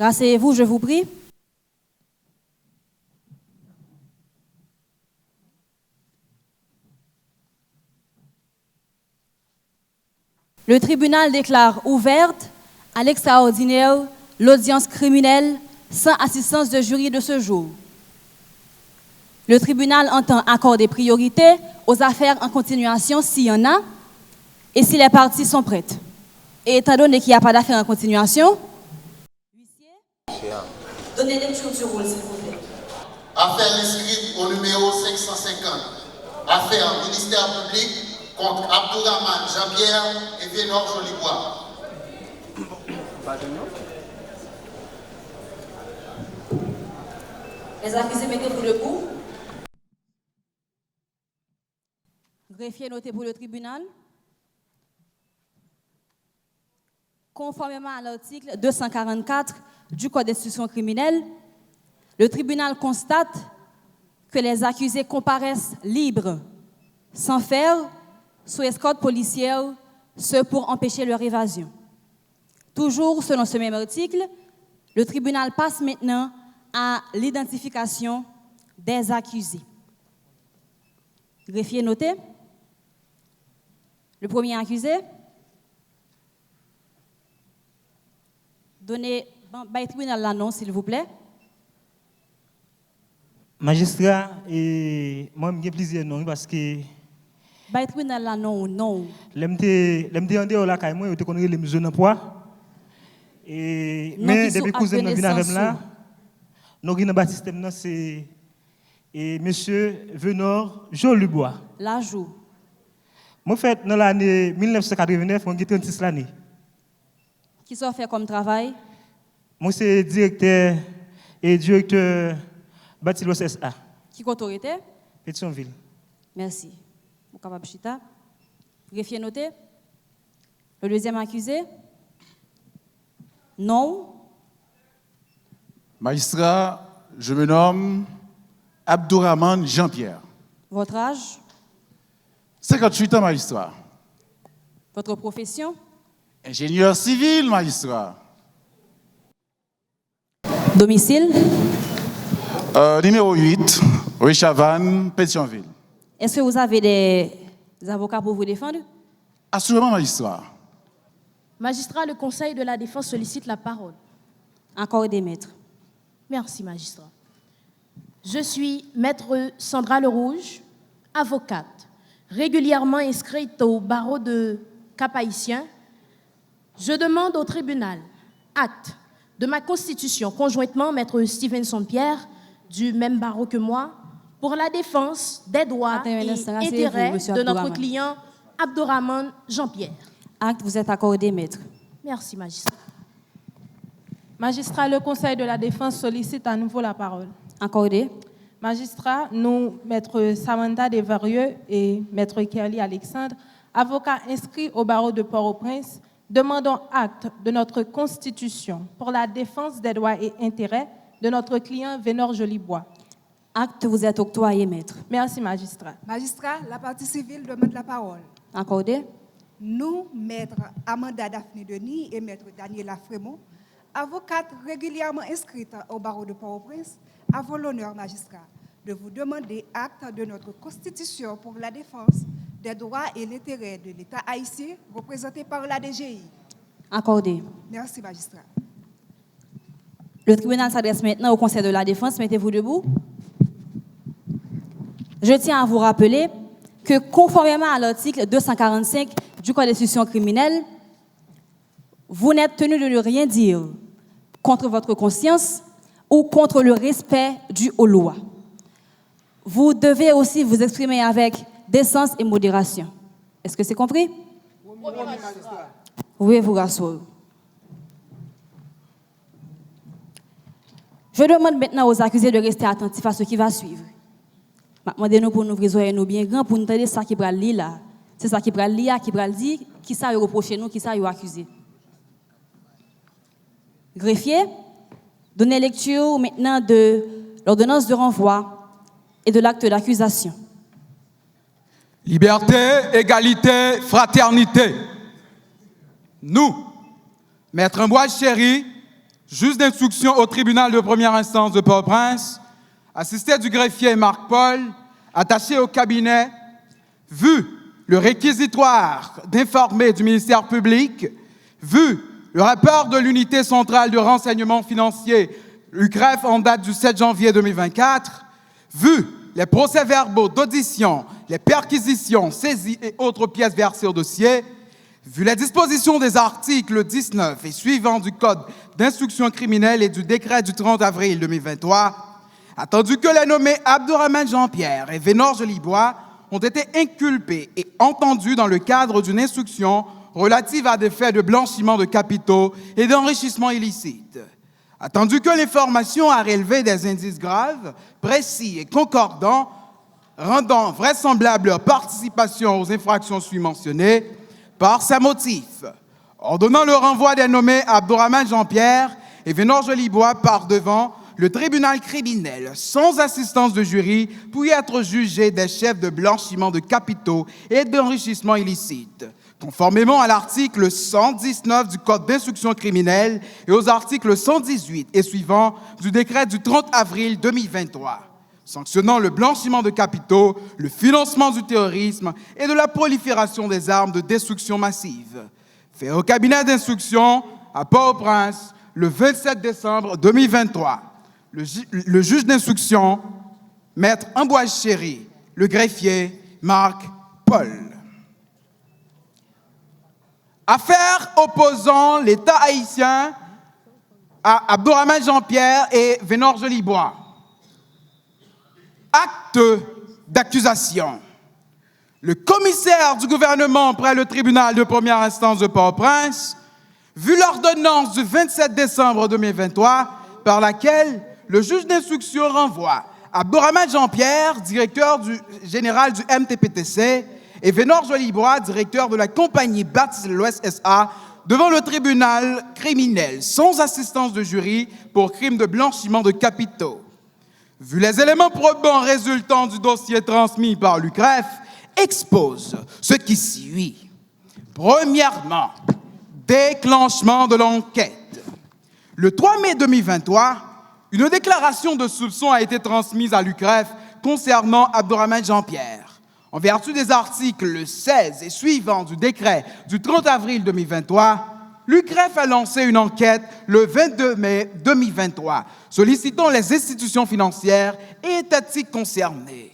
Rasseyez-vous, je vous prie. Le tribunal déclare ouverte à l'extraordinaire l'audience criminelle sans assistance de jury de ce jour. Le tribunal entend accorder priorité aux affaires en continuation s'il y en a et si les parties sont prêtes. Et étant donné qu'il n'y a pas d'affaires en continuation, donnez lecture du rôle, s'il vous plaît. Affaire inscrite au numéro 550. Affaire ministère public contre Abdourahmane Jean-Pierre et Vénor Jolibois. Les accusés, mettez-vous debout. Greffier noté pour le tribunal. Conformément à l'article 244 du Code d'instruction criminelle, le tribunal constate que les accusés comparaissent libres, sans faire, sous escorte policière, ce pour empêcher leur évasion. Toujours selon ce même article, le tribunal passe maintenant à l'identification des accusés. Greffier noté. Le premier accusé. Donnez le tribunal l'annonce, s'il vous plaît. Magistrat, et moi, j'ai plaisir non parce que. Le tribunal l'annonce, non. L'MT en dehors là, quand moi, je connais les mesures d'emploi. Et mais depuis que vous êtes avec là, nous avons un système, c'est monsieur Vénor Jolibois. L'ajout. Moi, fait dans l'année 1989, j'ai 36 l'année. Qui sont fait comme travail? Moi, c'est directeur Batilos SA. Qui autorité? Pétionville. Merci. Vous capable chita. Greffier noté. Le deuxième accusé? Non. Magistrat, je me nomme Abdourahmane Jean-Pierre. Votre âge? 58 ans, magistrat. Votre profession? Ingénieur civil, magistrat. Domicile? Numéro 8, rue Chavannes, Pétionville. Est-ce que vous avez des avocats pour vous défendre? Assurément, magistrat. Magistrat, le Conseil de la défense sollicite la parole. Encore des maîtres. Merci, magistrat. Je suis maître Sandra Lerouge, avocate, régulièrement inscrite au barreau de Cap-Haïtien. Je demande au tribunal acte de ma constitution, conjointement maître Stevenson Pierre, du même barreau que moi, pour la défense des droits et intérêts de notre client Abdourahmane Jean-Pierre. Acte, vous êtes accordé, maître. Merci, magistrat. Magistrat, le Conseil de la défense sollicite à nouveau la parole. Accordé. Magistrat, nous, maître Samantha Desvarieux et maître Kelly Alexandre, avocats inscrits au barreau de Port-au-Prince, demandons acte de notre Constitution pour la défense des droits et intérêts de notre client Vénor Jolibois. Acte, vous êtes octroyé, maître. Merci, magistrat. Magistrat, la partie civile demande la parole. Accordé. Nous, maître Amanda Daphné Denis et maître Daniela Frémont, avocates régulièrement inscrites au barreau de Port-au-Prince, avons l'honneur, magistrat, de vous demander acte de notre Constitution pour la défense des droits et l'intérêt de l'État haïtien représenté par la DGI. Accordé. Merci, magistrat. Le tribunal s'adresse maintenant au Conseil de la défense. Mettez-vous debout. Je tiens à vous rappeler que, conformément à l'article 245 du Code d'instruction criminelle, vous n'êtes tenu de ne rien dire contre votre conscience ou contre le respect dû aux lois. Vous devez aussi vous exprimer avec décence et modération. Est-ce que c'est compris? Oui, magistrat. Vous pouvez vous rasseoir. Je demande maintenant aux accusés de rester attentifs à ce qui va suivre. Demandez-nous pour nous ouvrir nous bien grand pour nous entendre ça qui va lire là. C'est ça qui va lire, qui va dire, qui ça reproche nous, qui ça accusé. Greffier, donnez lecture maintenant de l'ordonnance de renvoi et de l'acte d'accusation. Liberté, égalité, fraternité. Nous, Maître Ambroise Chéri, juge d'instruction au tribunal de première instance de Port-au-Prince, assisté du greffier Marc Paul, attaché au cabinet, vu le réquisitoire d'informer du ministère public, vu le rapport de l'unité centrale de renseignement financier, l'UCREF, en date du 7 janvier 2024, vu les procès-verbaux d'audition, les perquisitions, saisies et autres pièces versées au dossier, vu les dispositions des articles 19 et suivants du Code d'instruction criminelle et du décret du 30 avril 2023, attendu que les nommés Abdourahmane Jean-Pierre et Vénor Jolibois ont été inculpés et entendus dans le cadre d'une instruction relative à des faits de blanchiment de capitaux et d'enrichissement illicite. Attendu que l'information a relevé des indices graves, précis et concordants, rendant vraisemblable leur participation aux infractions mentionnées, par sa motif, ordonnant le renvoi des nommés Abdourahmane Jean-Pierre et Vénor Jolibois par devant le tribunal criminel, sans assistance de jury, pour y être jugés des chefs de blanchiment de capitaux et d'enrichissement illicite, conformément à l'article 119 du Code d'instruction criminelle et aux articles 118 et suivants du décret du 30 avril 2023, sanctionnant le blanchiment de capitaux, le financement du terrorisme et de la prolifération des armes de destruction massive, fait au cabinet d'instruction à Port-au-Prince le 27 décembre 2023. Le juge d'instruction, Maître Ambroise Chéry, le greffier Marc Paul. Affaire opposant l'État haïtien à Abdourahmane Jean-Pierre et Vénor Jolibois. Acte d'accusation. Le commissaire du gouvernement près le tribunal de première instance de Port-au-Prince, vu l'ordonnance du 27 décembre 2023 par laquelle le juge d'instruction renvoie Abdourahmane Jean-Pierre, directeur général du MTPTC, et Vénor Jolibois, directeur de la compagnie Bâtis l'Ouest SA, devant le tribunal criminel, sans assistance de jury pour crime de blanchiment de capitaux. Vu les éléments probants résultant du dossier transmis par l'UCREF, expose ce qui suit. Premièrement, déclenchement de l'enquête. Le 3 mai 2023, une déclaration de soupçon a été transmise à l'UCREF concernant Abdourahmane Jean-Pierre. En vertu des articles 16 et suivants du décret du 30 avril 2023, l'UCREF a lancé une enquête le 22 mai 2023, sollicitant les institutions financières et étatiques concernées.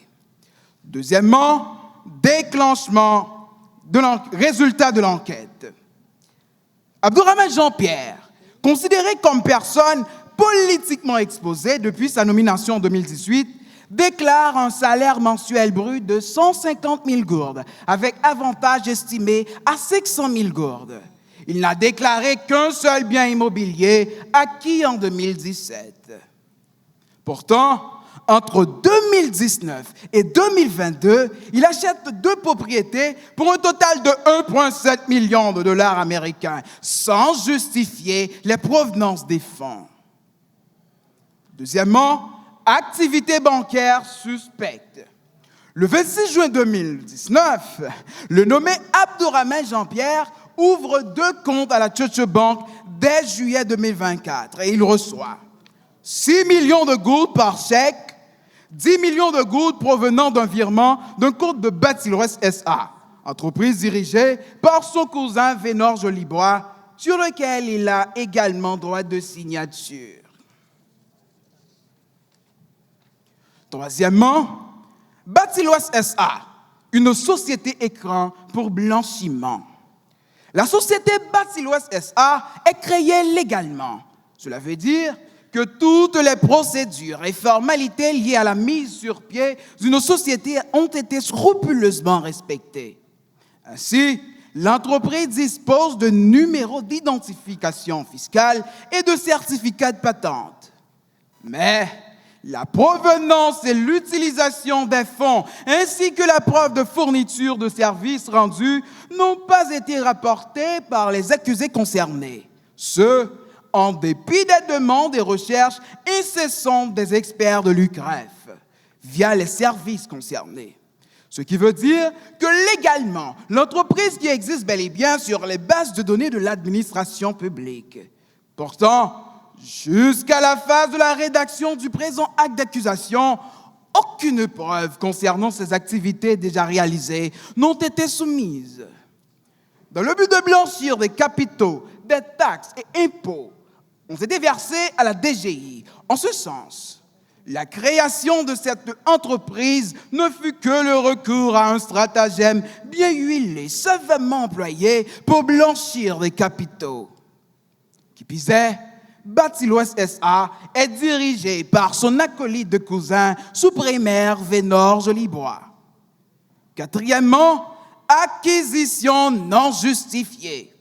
Deuxièmement, déclenchement de résultat de l'enquête. Abdourahmane Jean-Pierre, considéré comme personne politiquement exposée depuis sa nomination en 2018, déclare un salaire mensuel brut de 150 000 gourdes, avec avantage estimé à 500 000 gourdes. Il n'a déclaré qu'un seul bien immobilier acquis en 2017. Pourtant, entre 2019 et 2022, il achète 2 propriétés pour un total de 1,7 million de dollars américains, sans justifier les provenances des fonds. Deuxièmement, activité bancaire suspecte. Le 26 juin 2019, le nommé Abdourahmane Jean-Pierre ouvre 2 comptes à la Deutsche Bank dès juillet 2024 et il reçoit 6 millions de gourdes par chèque, 10 millions de gourdes provenant d'un virement d'un compte de Bâtis l'Ouest SA, entreprise dirigée par son cousin Vénor Jolibois, sur lequel il a également droit de signature. Troisièmement, Bâtis l'Ouest SA, une société écran pour blanchiment. La société Bâtis l'Ouest SA est créée légalement. Cela veut dire que toutes les procédures et formalités liées à la mise sur pied d'une société ont été scrupuleusement respectées. Ainsi, l'entreprise dispose de numéros d'identification fiscale et de certificats de patente. Mais la provenance et l'utilisation des fonds, ainsi que la preuve de fourniture de services rendus, n'ont pas été rapportées par les accusés concernés. Ce, en dépit des demandes et recherches incessantes des experts de l'UCREF, via les services concernés. Ce qui veut dire que légalement, l'entreprise qui existe bel et bien sur les bases de données de l'administration publique. Pourtant, Jusqu'à la phase de la rédaction du présent acte d'accusation, aucune preuve concernant ces activités déjà réalisées n'ont été soumises. Dans le but de blanchir des capitaux, des taxes et impôts ont été versés à la DGI. En ce sens, la création de cette entreprise ne fut que le recours à un stratagème bien huilé, savamment employé pour blanchir des capitaux. Qui pisait, Bâti-l'Ouest S.A. est dirigé par son acolyte de cousin, sous-primaire Vénor Jolibois. Quatrièmement, acquisition non justifiée.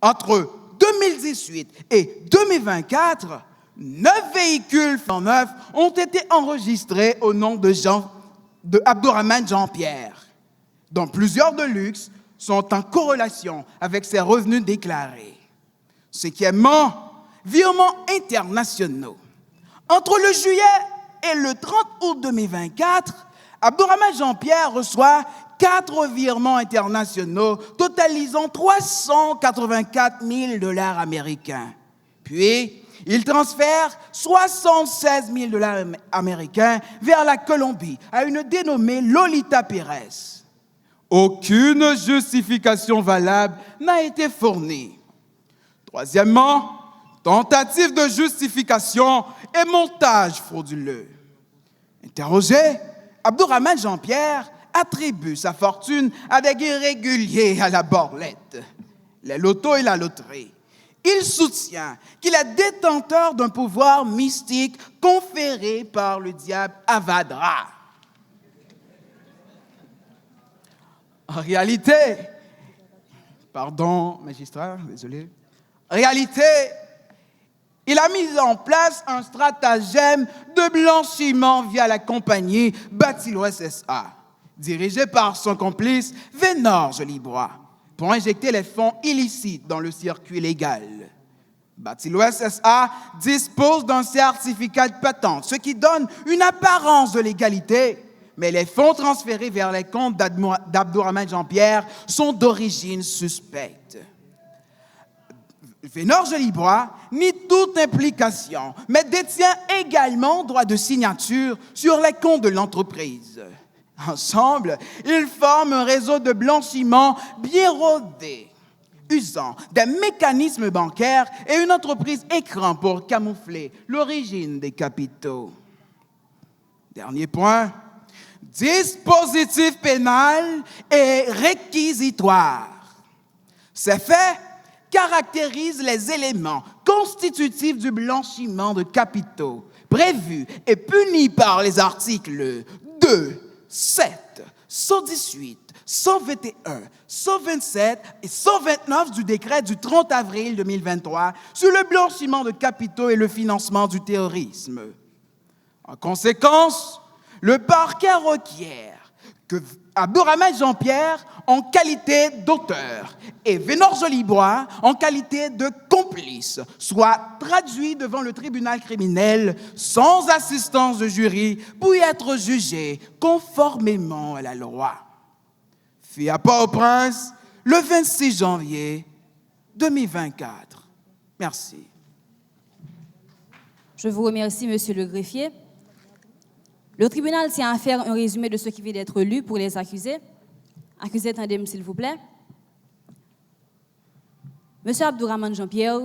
Entre 2018 et 2024, 9 véhicules neufs ont été enregistrés au nom de Abdourahmane Jean-Pierre, dont plusieurs de luxe sont en corrélation avec ses revenus déclarés. Cinquièmement, virements internationaux. Entre le juillet et le 30 août 2024, Abdourahmane Jean-Pierre reçoit 4 virements internationaux totalisant 384 000 $ américains. Puis, il transfère 76 000 $ américains vers la Colombie à une dénommée Lolita Pérez. Aucune justification valable n'a été fournie. Troisièmement, tentative de justification et montage frauduleux. Interrogé, Abdourahmane Jean-Pierre attribue sa fortune à des gains réguliers à la borlette, les lotos et la loterie. Il soutient qu'il est détenteur d'un pouvoir mystique conféré par le diable Avadra. En réalité, pardon, magistrat, désolé. En réalité, il a mis en place un stratagème de blanchiment via la compagnie Bâti-l'Ouest S.A., dirigée par son complice Vénor Jolibois, pour injecter les fonds illicites dans le circuit légal. Bâti-l'Ouest S.A. dispose d'un certificat de patente, ce qui donne une apparence de légalité, mais les fonds transférés vers les comptes d'Abdourahmane Jean-Pierre sont d'origine suspecte. Vénor Jolibois nie toute implication, mais détient également droit de signature sur les comptes de l'entreprise. Ensemble, ils forment un réseau de blanchiment bien rodé, usant des mécanismes bancaires et une entreprise écran pour camoufler l'origine des capitaux. Dernier point, dispositif pénal et réquisitoire. Ces faits caractérisent les éléments constitutifs du blanchiment de capitaux prévus et punis par les articles 2, 7, 118, 121, 127 et 129 du décret du 30 avril 2023 sur le blanchiment de capitaux et le financement du terrorisme. En conséquence, le parquet requiert que Abdourahmane Jean-Pierre, en qualité d'auteur, et Vénor Jolibois, en qualité de complice, soient traduits devant le tribunal criminel sans assistance de jury pour y être jugés conformément à la loi. Fait à Port-au-Prince, le 26 janvier 2024. Merci. Je vous remercie, Monsieur le greffier. Le tribunal tient à faire un résumé de ce qui vient d'être lu pour les accusés. Accusés, attendez-moi, s'il vous plaît. Monsieur Abdourahmane Jean-Pierre,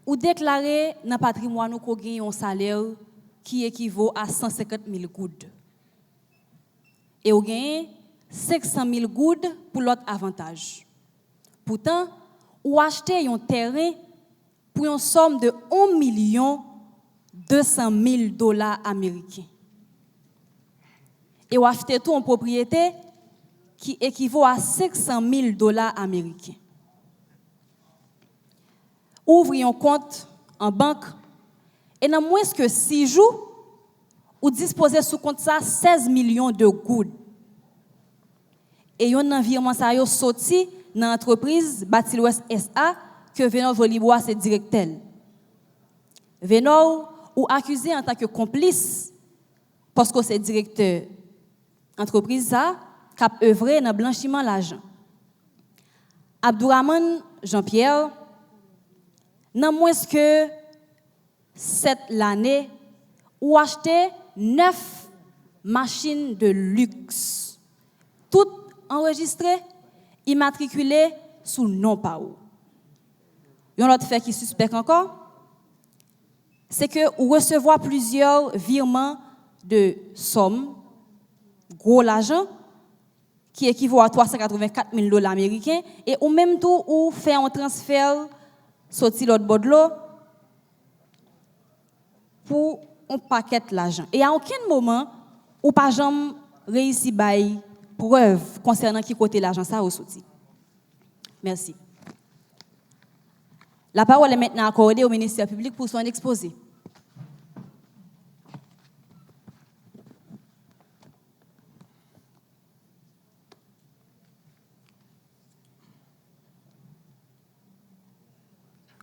ou déclarez dans le patrimoine qu'on gagne un salaire qui équivaut à 150 000 goudes. Et vous gagnez 500 000 goudes pour l'autre avantage. Pourtant, vous achetez un terrain pour une somme de 1 200 000 $ américains. Et vous achetez tout en propriété qui équivaut à 500 000 $ américains. Ouvrez un compte en banque et dans moins que 6 jours, vous disposez sous compte ça 16 millions de goudes. Et un environnement ça yo sorti dans l'entreprise Bâti-l'Ouest S.A. que Vénor Jolibois c'est directeur. Vénor ou accusé en tant que complice parce que c'est directeur entreprise ça qui a œuvré dans le blanchiment de l'argent. Abdourahmane Jean-Pierre non moins que l'année, ou acheté 9 machines de luxe, toutes enregistrées, immatriculées sous nom par ou. Un autre fait qui suspecte encore, c'est que vous recevez plusieurs virements de sommes, gros l'argent, qui équivaut à 384 000 dollars américains, et au même temps, vous faites un transfert sorti l'autre bord de l'eau pour un paquet l'argent. Et à aucun moment, ou pas jamais réussi à preuve concernant qui côté l'argent ça au sorti. Merci. La parole est maintenant accordée au ministère public pour son exposé.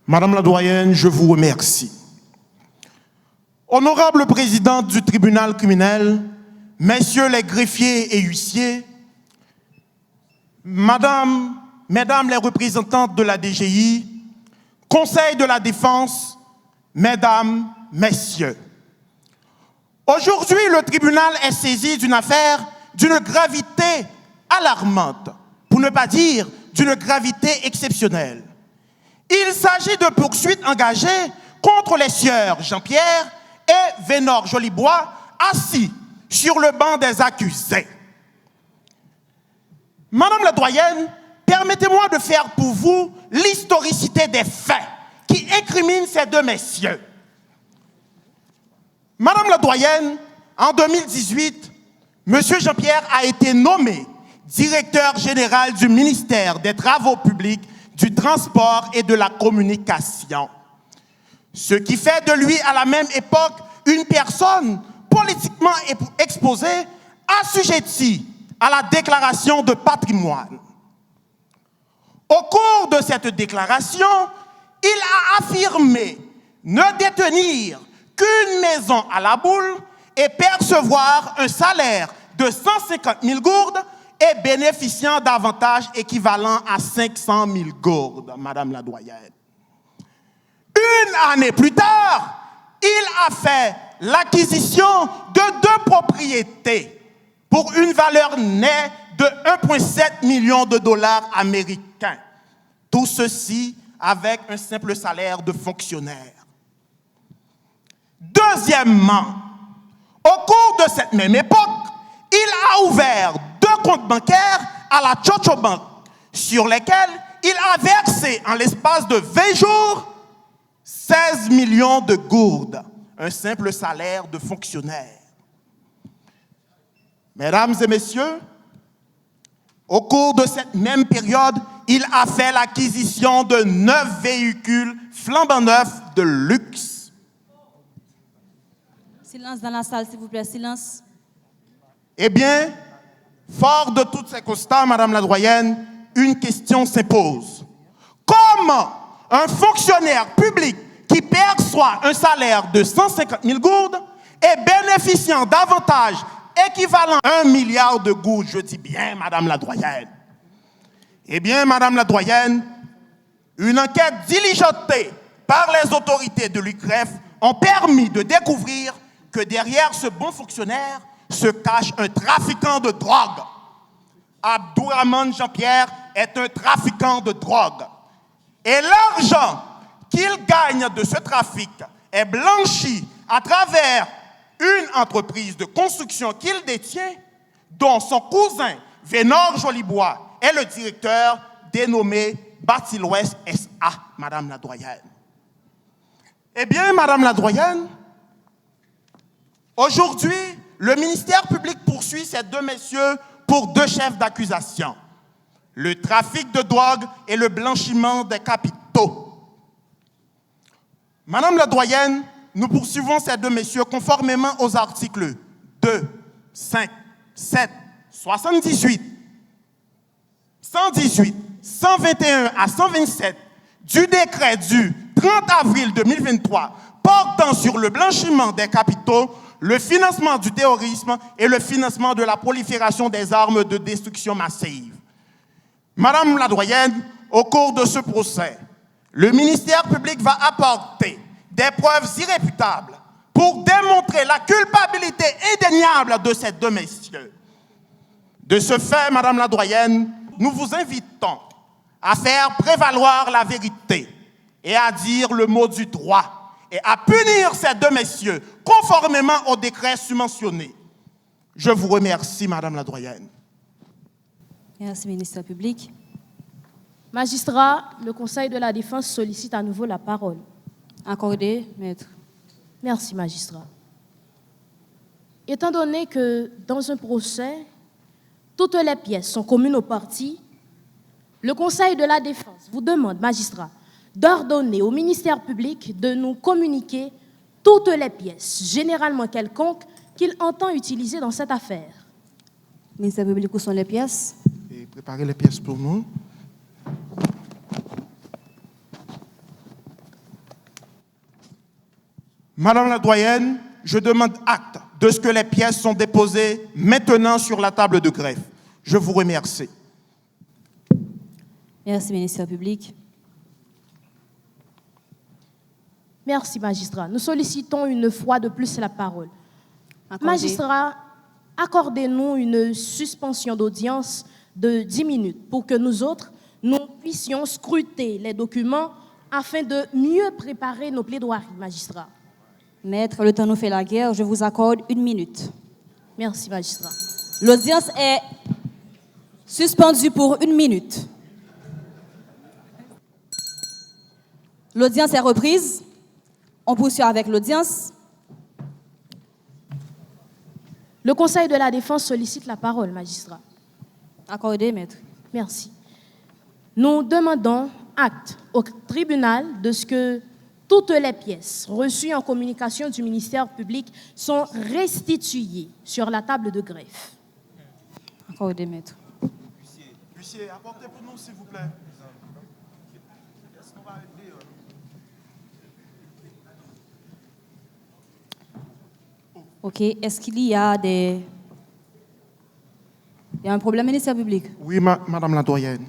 Madame la doyenne, je vous remercie. Honorable présidente du tribunal criminel, messieurs les greffiers et huissiers, mesdames les représentantes de la DGI, Conseil de la défense, mesdames, messieurs. Aujourd'hui, le tribunal est saisi d'une affaire d'une gravité alarmante, pour ne pas dire d'une gravité exceptionnelle. Il s'agit de poursuites engagées contre les sieurs Jean-Pierre et Vénor Jolibois, assis sur le banc des accusés. Madame la doyenne, permettez-moi de faire pour vous l'historicité des faits qui incriminent ces deux messieurs. Madame la doyenne, en 2018, M. Jean-Pierre a été nommé directeur général du ministère des Travaux publics, du transport et de la communication. Ce qui fait de lui, à la même époque, une personne politiquement exposée, assujettie à la déclaration de patrimoine. Au cours de cette déclaration, il a affirmé ne détenir qu'une maison à la boule et percevoir un salaire de 150 000 gourdes et bénéficiant d'avantages équivalents à 500 000 gourdes, Madame la doyenne. Une année plus tard, il a fait l'acquisition de 2 propriétés pour une valeur nette de 1,7 million de dollars américains. Tout ceci avec un simple salaire de fonctionnaire. Deuxièmement, au cours de cette même époque, il a ouvert 2 comptes bancaires à la Chocho Bank, sur lesquels il a versé en l'espace de 20 jours 16 millions de gourdes, un simple salaire de fonctionnaire. Mesdames et messieurs, au cours de cette même période, il a fait l'acquisition de 9 véhicules flambant neufs de luxe. Silence dans la salle, s'il vous plaît, silence. Eh bien, fort de tous ces constats, Madame la doyenne, une question s'impose. Comment un fonctionnaire public qui perçoit un salaire de 150 000 gourdes et bénéficiant d'avantages équivalents à 1 milliard de gourdes, je dis bien, Madame la doyenne. Eh bien, Madame la doyenne, une enquête diligentée par les autorités de l'UCREF ont permis de découvrir que derrière ce bon fonctionnaire se cache un trafiquant de drogue. Abdourahmane Jean-Pierre est un trafiquant de drogue. Et l'argent qu'il gagne de ce trafic est blanchi à travers une entreprise de construction qu'il détient, dont son cousin Vénor Jolibois est le directeur, dénommé Bâti l'Ouest SA, Madame la doyenne. Eh bien, Madame la doyenne, aujourd'hui, le ministère public poursuit ces 2 messieurs pour 2 chefs d'accusation: le trafic de drogue et le blanchiment des capitaux. Madame la doyenne, nous poursuivons ces 2 messieurs conformément aux articles 2, 5, 7, 78, 118, 121 à 127 du décret du 30 avril 2023 portant sur le blanchiment des capitaux, le financement du terrorisme et le financement de la prolifération des armes de destruction massive. Madame la doyenne, au cours de ce procès, Le ministère public va apporter des preuves irréfutables pour démontrer la culpabilité indéniable de ces deux messieurs. De ce fait, Madame la doyenne, nous vous invitons à faire prévaloir la vérité et à dire le mot du droit et à punir ces deux messieurs conformément au décret submentionné. Je vous remercie, Madame la doyenne. Merci, ministère public. Magistrat, le Conseil de la Défense sollicite à nouveau la parole. Accordé, maître. Merci, magistrat. Étant donné que dans un procès, toutes les pièces sont communes aux parties, le Conseil de la Défense vous demande, magistrat, d'ordonner au ministère public de nous communiquer toutes les pièces, généralement quelconques, qu'il entend utiliser dans cette affaire. Ministère public, où sont les pièces? Et préparez les pièces pour nous. Madame la doyenne, je demande acte de ce que les pièces sont déposées maintenant sur la table de greffe. Je vous remercie. Merci, ministère public. Merci, magistrat. Nous sollicitons une fois de plus la parole. Accordé. Magistrat, accordez-nous une suspension d'audience de 10 minutes pour que nous autres, nous puissions scruter les documents afin de mieux préparer nos plaidoiries, magistrat. Maître, le temps nous fait la guerre, je vous accorde 1 minute. Merci, magistrat. L'audience est suspendue pour 1 minute. L'audience est reprise. On poursuit avec l'audience. Le Conseil de la Défense sollicite la parole, magistrat. Accordé, maître. Merci. Nous demandons acte au tribunal de ce que toutes les pièces reçues en communication du ministère public sont restituées sur la table de greffe. Accordé, maître. Huissier, apportez pour nous, s'il vous plaît. OK. Est-ce qu'il y a des... Il y a un problème, ministère public? Oui, Madame la doyenne.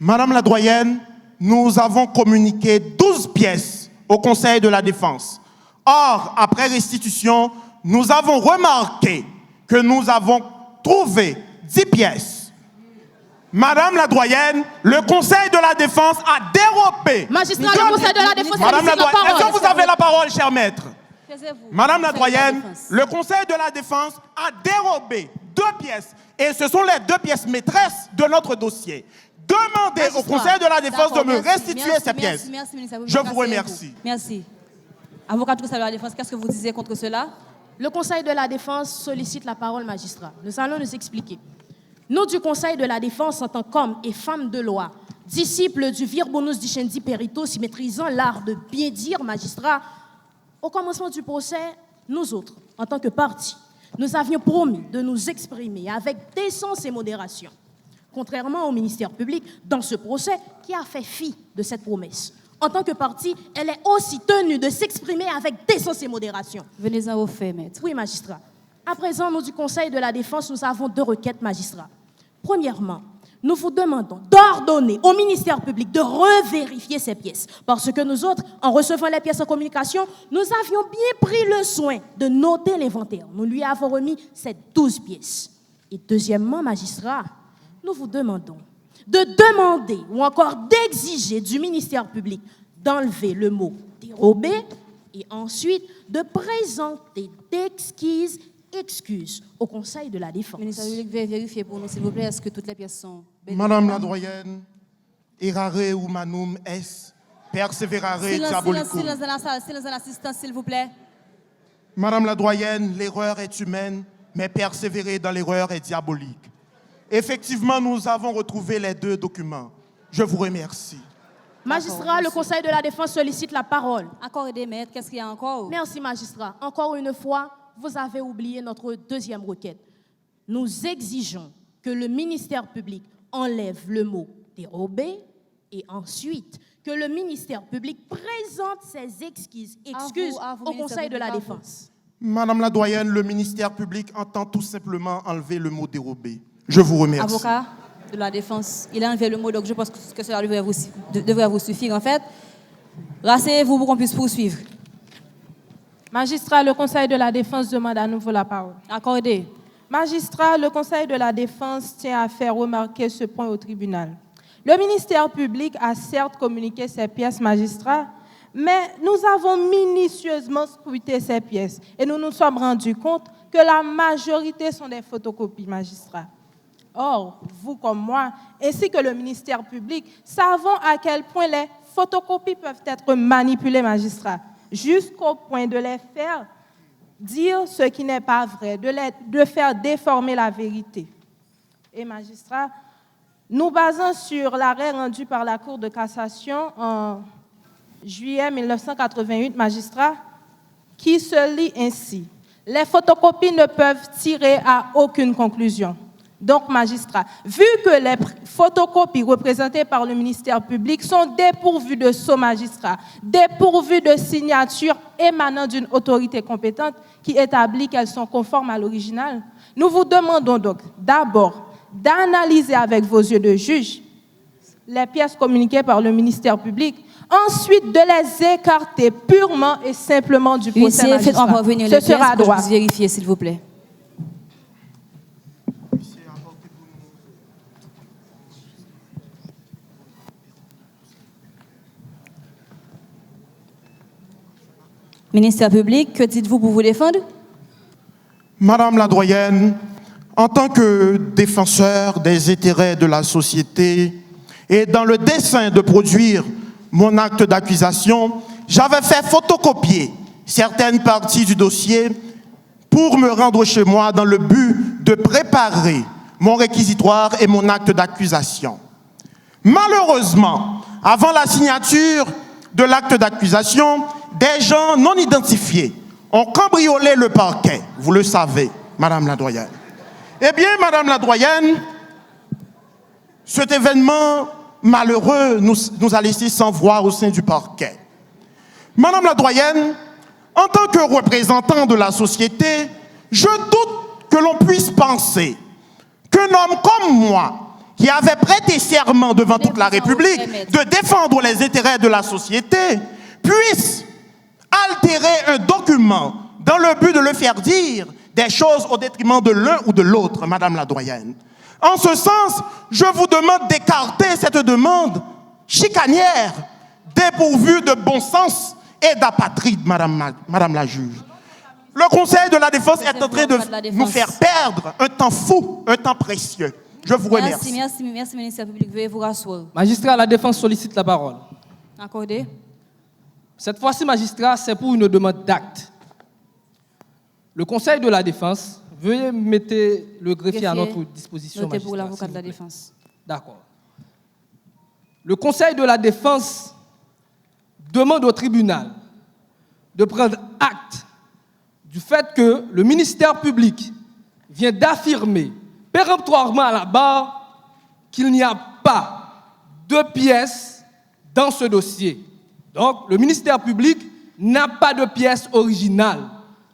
Madame la doyenne, nous avons communiqué 12 pièces au Conseil de la Défense. Or, après restitution, nous avons remarqué que nous avons trouvé 10 pièces. Madame la doyenne, le Conseil de la Défense a dérobé. Magistrat, le Conseil de la Défense Madame la doyenne, est-ce que vous avez la parole, cher maître? Taisez-vous. Madame la doyenne, Défense. le Conseil de la Défense a dérobé 2 pièces. Et ce sont les 2 pièces maîtresses de notre dossier. Demandez au Conseil de la Défense de me restituer ces pièces. Merci, ministère public. Je vous Merci à remercie. Merci. Avocat du Conseil de la Défense, qu'est-ce que vous disiez contre cela? Le Conseil de la Défense sollicite la parole, magistrat. Nous allons nous expliquer. Nous, du Conseil de la Défense, en tant qu'hommes et femmes de loi, disciples du Virbonus Dicendi Peritos, maîtrisant l'art de bien dire, magistrat, au commencement du procès, nous autres, en tant que partie, nous avions promis de nous exprimer avec décence et modération, contrairement au ministère public, dans ce procès qui a fait fi de cette promesse. En tant que partie, elle est aussi tenue de s'exprimer avec décence et modération. Venez-en au fait, maître. Oui, magistrat. À présent, nous du Conseil de la Défense, nous avons 2 requêtes, magistrat. Premièrement, nous vous demandons d'ordonner au ministère public de revérifier ces pièces. Parce que nous autres, en recevant les pièces en communication, nous avions bien pris le soin de noter l'inventaire. Nous lui avons remis ces 12 pièces. Et deuxièmement, magistrat, nous vous demandons de demander ou encore d'exiger du ministère public d'enlever le mot « dérobé » et ensuite de présenter d'exquises excuses au Conseil de la Défense. Ministère public, veuillez vérifier pour nous, s'il vous plaît, est-ce que toutes les pièces sont... Madame la doyenne, errare humanum est, perseverare diabolicum. Silence dans la salle, silence dans l'assistance, s'il vous plaît. Madame la doyenne, l'erreur est humaine, mais persévérer dans l'erreur est diabolique. Effectivement, nous avons retrouvé les 2 documents. Je vous remercie. Magistrat, le Conseil de la Défense sollicite la parole. Accordé, maître, qu'est-ce qu'il y a encore? Merci, magistrat. Encore une fois, vous avez oublié notre 2e requête. Nous exigeons que le ministère public enlève le mot « dérobé » et ensuite que le ministère public présente ses excuses au Conseil de la Défense. Madame la doyenne, le ministère public entend tout simplement enlever le mot « dérobé ». Je vous remercie. Avocat, de la Défense, il a enlevé le mot, donc je pense que cela devrait vous suffire en fait. Rasseyez-vous pour qu'on puisse poursuivre. Magistrat, le Conseil de la Défense demande à nouveau la parole. Accordé. Magistrat, le Conseil de la Défense tient à faire remarquer ce point au tribunal. Le ministère public a certes communiqué ces pièces, magistrat, mais nous avons minutieusement scruté ces pièces et nous nous sommes rendus compte que la majorité sont des photocopies, magistrat. Or, vous comme moi, ainsi que le ministère public, savons à quel point les photocopies peuvent être manipulées, magistrat, jusqu'au point de les faire dire ce qui n'est pas vrai, de faire déformer la vérité. Et magistrat, nous basons sur l'arrêt rendu par la Cour de cassation en juillet 1988, magistrat, qui se lit ainsi. Les photocopies ne peuvent tirer à aucune conclusion. Donc, magistrat, vu que les photocopies représentées par le ministère public sont dépourvues de sceau, magistrat, dépourvues de signature émanant d'une autorité compétente qui établit qu'elles sont conformes à l'original, nous vous demandons donc d'abord d'analyser avec vos yeux de juge les pièces communiquées par le ministère public, ensuite de les écarter purement et simplement du procès, magistrat. Faites-moi parvenir les pièces pour que je puisse vérifier, s'il vous plaît. Ministère public, que dites-vous pour vous défendre? Madame la doyenne, en tant que défenseur des intérêts de la société et dans le dessein de produire mon acte d'accusation, j'avais fait photocopier certaines parties du dossier pour me rendre chez moi dans le but de préparer mon réquisitoire et mon acte d'accusation. Malheureusement, avant la signature de l'acte d'accusation, des gens non identifiés ont cambriolé le parquet. Vous le savez, Madame la doyenne. Eh bien, Madame la doyenne, cet événement malheureux nous a laissé sans voix au sein du parquet. Madame la doyenne, en tant que représentant de la société, je doute que l'on puisse penser qu'un homme comme moi, qui avait prêté serment devant toute la République de défendre les intérêts de la société, puisse altérer un document dans le but de le faire dire des choses au détriment de l'un ou de l'autre, Madame la doyenne. En ce sens, je vous demande d'écarter cette demande chicanière, dépourvue de bon sens et d'apatride, Madame la juge. Le Conseil de la Défense est en train de nous faire perdre un temps fou, un temps précieux. Je vous remercie. Merci, ministère public. Veuillez vous rasseoir. Magistrat, la défense sollicite la parole. Accordé. Cette fois-ci, magistrat, c'est pour une demande d'acte. Le Conseil de la Défense, veuillez mettre le greffier à notre disposition. Notez pour l'avocat de la Défense. D'accord. Le Conseil de la Défense demande au tribunal de prendre acte du fait que le ministère public vient d'affirmer péremptoirement à la barre qu'il n'y a pas de pièces dans ce dossier. Donc, le ministère public n'a pas de pièces originales.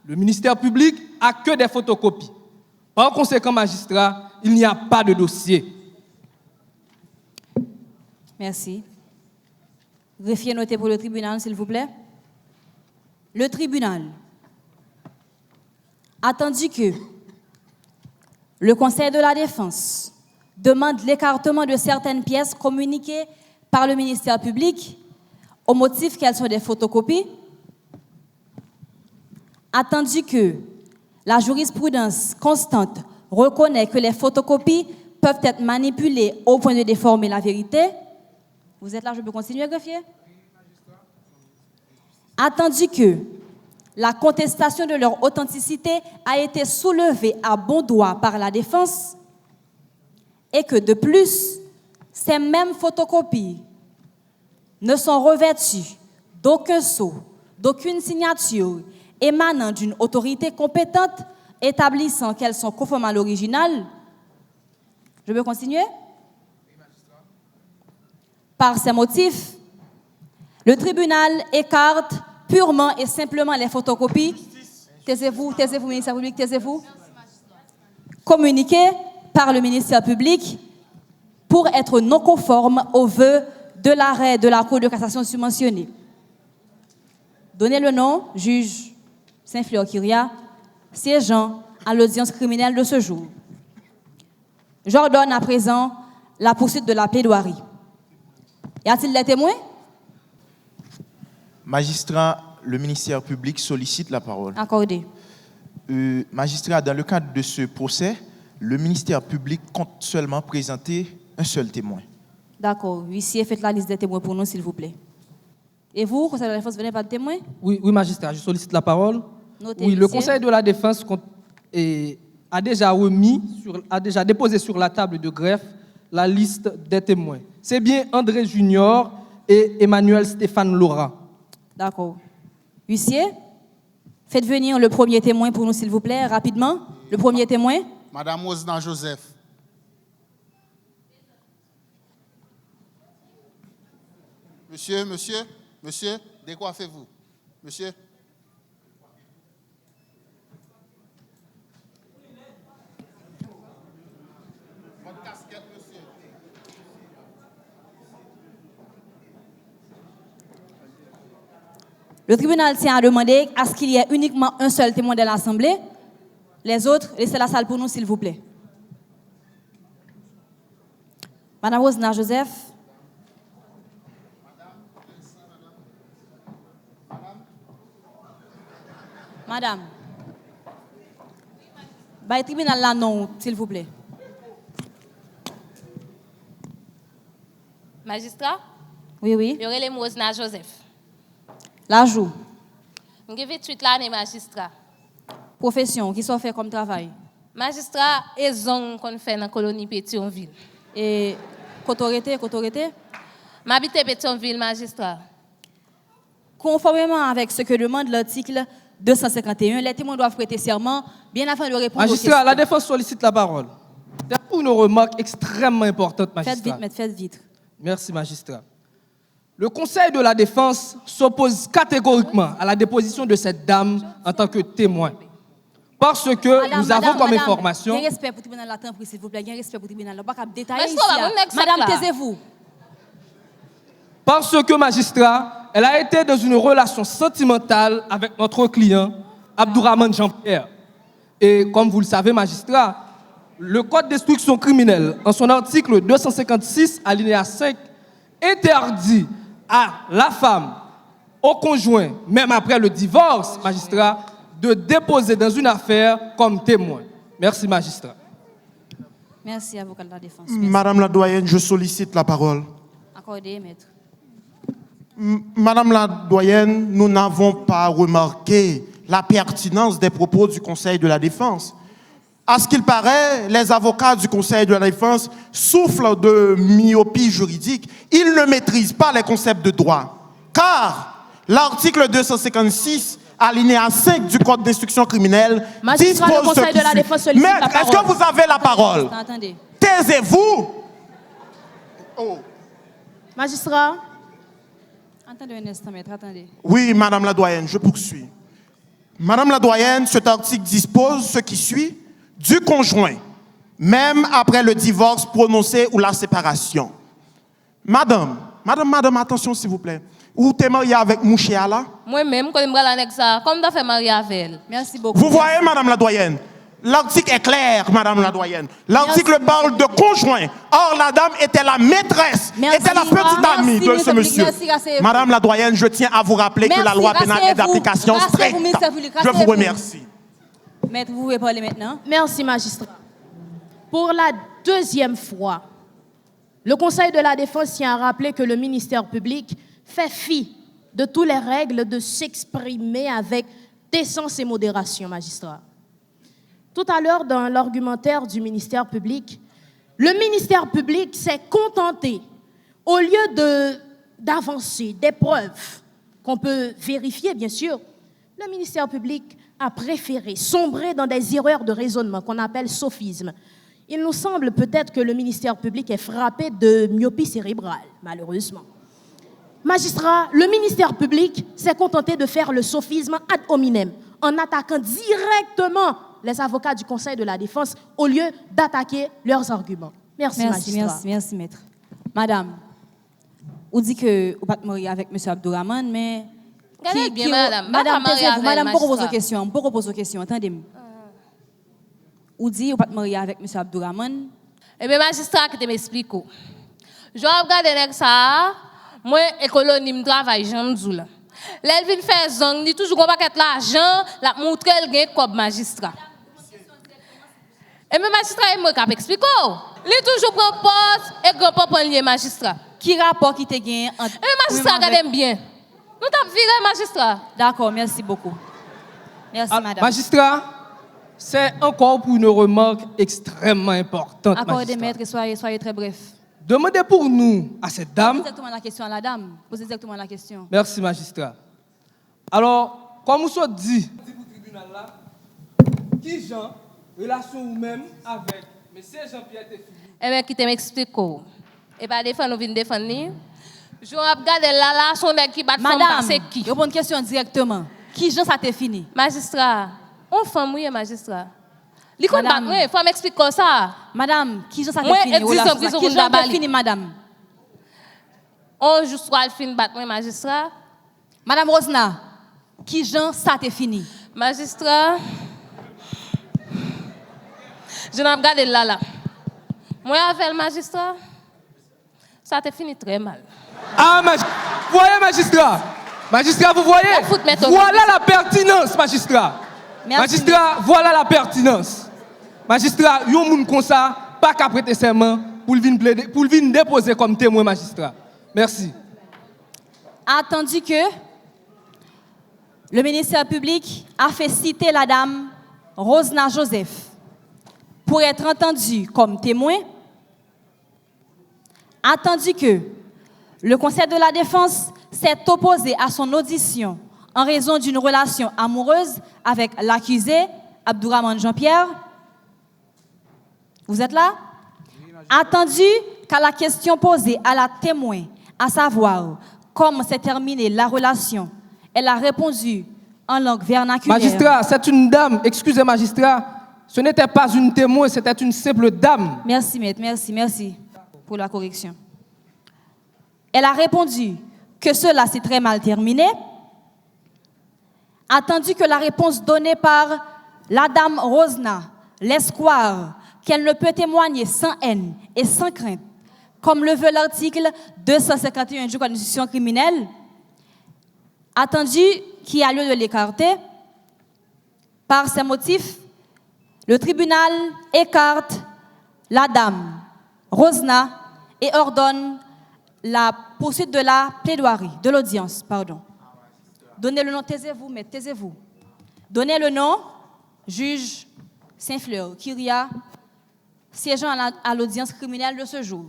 Le ministère public a que des photocopies. Par conséquent, magistrat, il n'y a pas de dossier. Merci. Greffier noté pour le tribunal, s'il vous plaît. Le tribunal, attendu que le Conseil de la Défense demande l'écartement de certaines pièces communiquées par le ministère public au motif qu'elles sont des photocopies, attendu que la jurisprudence constante reconnaît que les photocopies peuvent être manipulées au point de déformer la vérité. Vous êtes là, je peux continuer, greffier? Attendu que la contestation de leur authenticité a été soulevée à bon droit par la défense et que de plus, ces mêmes photocopies ne sont revêtues d'aucun sceau, d'aucune signature émanant d'une autorité compétente établissant qu'elles sont conformes à l'original. Je peux continuer? Par ces motifs, le tribunal écarte purement et simplement les photocopies. Taisez-vous, ministère public, taisez-vous. Communiquées par le ministère public pour être non conforme aux vœux de l'arrêt de la Cour de cassation subventionnée. Donnez le nom, juge Saint-Fleur-Kyria, siégeant à l'audience criminelle de ce jour. J'ordonne à présent la poursuite de la plaidoirie. Y a-t-il des témoins? Magistrat, le ministère public sollicite la parole. Accordé. Magistrat, dans le cadre de ce procès, le ministère public compte seulement présenter un seul témoin. D'accord. Huissier, faites la liste des témoins pour nous, s'il vous plaît. Et vous, Conseil de la Défense, venez pas de témoin? Oui, magistrat, je sollicite la parole. Notez, oui, le huissier. Conseil de la Défense a déjà déposé sur la table de greffe la liste des témoins. C'est bien André Junior et Emmanuel Stéphane Laurent. D'accord. Huissier, faites venir le premier témoin pour nous, s'il vous plaît, rapidement. Le premier témoin. Madame Osnan Joseph. Monsieur, décoiffez-vous. Monsieur. Votre casquette, monsieur. Le tribunal tient à demander à ce qu'il y ait uniquement un seul témoin de l'Assemblée. Les autres, laissez la salle pour nous, s'il vous plaît. Madame Osnan Joseph. Madame. Bah, le tribunal là, non, s'il vous plaît. Magistrat? Oui, oui. Il y aurait les mots Osnan Joseph. La joue. Je vais 28 l'année, magistrat. Profession, qui sont fait comme travail? Magistrat, et zone qu'on fait dans la colonie Pétionville. Et Cotorité? M'habite Pétionville, magistrat. Conformément avec ce que demande l'article 251, les témoins doivent prêter serment bien afin de répondre aux questions. Magistrat, la défense sollicite la parole. C'est pour une remarque extrêmement importante, magistrat. Faites vite, maître, faites vite. Merci, magistrat. Le Conseil de la Défense s'oppose catégoriquement à la déposition de cette dame en tant que témoin. Parce que nous avons comme information... Bien respect pour le tribunal, attends, s'il vous plaît. Bien respect pour le tribunal. Pas qu'à détailler ici. Madame, Madame, taisez-vous. Parce que, magistrat, elle a été dans une relation sentimentale avec notre client, Abdourahmane Jean-Pierre. Et comme vous le savez, magistrat, le Code d'instruction criminelle, en son article 256, alinéa 5, interdit à la femme, au conjoint, même après le divorce, magistrat, de déposer dans une affaire comme témoin. Merci, magistrat. Merci, avocat de la défense. Madame la doyenne, je sollicite la parole. Accordé, maître. Madame la doyenne, nous n'avons pas remarqué la pertinence des propos du Conseil de la Défense. À ce qu'il paraît, les avocats du Conseil de la Défense souffrent de myopie juridique. Ils ne maîtrisent pas les concepts de droit. Car l'article 256, alinéa 5 du Code d'instruction criminelle, Magistrat, dispose le Conseil de la Défense sollicite la Maître, parole. est-ce que vous avez la parole? Attendez. Taisez-vous. Oh. Magistrat. Attendez un instant, maître, attendez. Oui, Madame la doyenne, je poursuis. Madame la doyenne, cet article dispose ce qui suit du conjoint, même après le divorce prononcé ou la séparation. Madame, attention s'il vous plaît. Ou t'es mariée avec Mouchéa là? Moi-même, quand je me l'annexe, comme tu as fait marier avec elle. Merci beaucoup. Vous voyez, Madame la doyenne, l'article est clair, Madame la doyenne. L'article parle de conjoint. Or, la dame était la maîtresse, était la petite amie de ce monsieur. Madame la doyenne, je tiens à vous rappeler que la loi pénale est d'application stricte. Je vous remercie. Maître, vous pouvez parler maintenant. Merci, magistrat. Pour la deuxième fois, le Conseil de la Défense tient à rappeler que le ministère public fait fi de toutes les règles de s'exprimer avec décence et modération, magistrat. Tout à l'heure, dans l'argumentaire du ministère public, le ministère public s'est contenté, au lieu d'avancer des preuves qu'on peut vérifier, bien sûr, le ministère public a préféré sombrer dans des erreurs de raisonnement qu'on appelle sophisme. Il nous semble peut-être que le ministère public est frappé de myopie cérébrale, malheureusement. Magistrat, le ministère public s'est contenté de faire le sophisme ad hominem en attaquant directement les avocats du Conseil de la Défense au lieu d'attaquer leurs arguments. Merci, magistrat. Merci, maître. Madame, vous dites que vous ne pouvez pas marier avec M. Abdourahmane, mais... Regardez bien, madame. Madame, taisez-vous. Madame, pour poser question. Pour poser question, attendez-moi. Vous dites que vous ne pouvez pas marier avec M. Abdourahmane. Eh bien, magistrat, qui te m'explique. Je regarde ça, moi, écolonie, je travaille, j'en dis là. Elle vient faire zang, dit toujours qu'on va mettre l'argent, la montre elle gagne comme magistrat. Et même magistrat, il m'a expliqué. Il toujours prend poste et grand-papa lié magistrat. Qui rapport qui te gagne entre... Et magistrat, regardez bien. Nous t'avons viré magistrat. D'accord, merci beaucoup. Merci, madame. Magistrat, c'est encore pour une remarque extrêmement importante. Accordez, maître, soyez très bref. Demandez pour nous à cette dame. Posez directement la question à la dame. Posez exactement la question. Merci, magistrat. Alors, comme vous avez dit, pour le tribunal là, qui Jean, relation ou même avec M. Jean-Pierre Tefili? Eh bien, qui te m'explique. Et pas défendre, nous venons défendre. Je regarde là, son qui bat femme passer qui? Madame, réponds une question directement. Qui Jean ça t'est fini? Magistrat, on femme oui, magistrat. Il faut m'expliquer comme ça. Madame, qui Jean ça t'est fini? Qui Jean t'est fini, madame? On joue soit le fin battre moi, magistrat. Madame Rosna, qui Jean ça t'est fini? Magistrat, je n'ai regardé là. Moi, avec le magistrat, ça t'est fini très mal. Ah, vous voyez, magistrat? Magistrat, vous voyez? Voilà la pertinence, magistrat. Merci. Magistrat, voilà la pertinence. Magistrat, yon moun comme ça, pas qu'à prêter serment pour venir déposer comme témoin, magistrat. Merci. Attendu que le ministère public a fait citer la dame Rosna Joseph pour être entendue comme témoin, attendu que le Conseil de la Défense s'est opposé à son audition en raison d'une relation amoureuse avec l'accusé Abdourahmane Jean-Pierre. Vous êtes là? Attendu qu'à la question posée à la témoin, à savoir comment s'est terminée la relation, elle a répondu en langue vernaculaire. Magistrat, c'est une dame. Excusez, magistrat. Ce n'était pas une témoin, c'était une simple dame. Merci, maître. Merci pour la correction. Elle a répondu que cela s'est très mal terminé. Attendu que la réponse donnée par la dame Rosna, l'espoir qu'elle ne peut témoigner sans haine et sans crainte, comme le veut l'article 251 du Code de constitution criminelle, attendu qu'il y a lieu de l'écarter, par ces motifs, le tribunal écarte la dame Rosna et ordonne la poursuite de la plaidoirie, de l'audience, pardon. Donnez le nom, taisez-vous, mais taisez-vous. Donnez le nom, juge Saint-Fleur, Kyria, siégeant à l'audience criminelle de ce jour.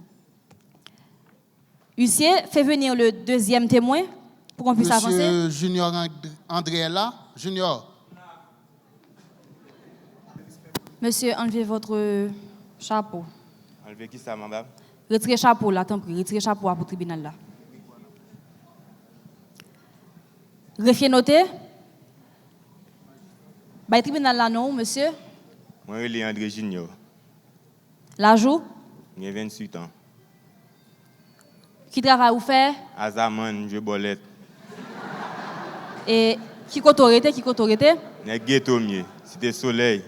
Huissier, fait venir le deuxième témoin pour qu'on puisse avancer. Monsieur Junior André est là. Junior. Monsieur, enlevez votre chapeau. Enlevez qui ça, madame? Retirez chapeau là, tant pis. Retirez chapeau pour le tribunal là. Greffier noté. Bah, le tribunal là, non, monsieur? Moi, je suis André Junior. L'ajout? J'ai 28 ans. Qui travaille ou fait? Azaman, je bolette. Et qui autorité? N'est ghetto mieux. Cité Soleil,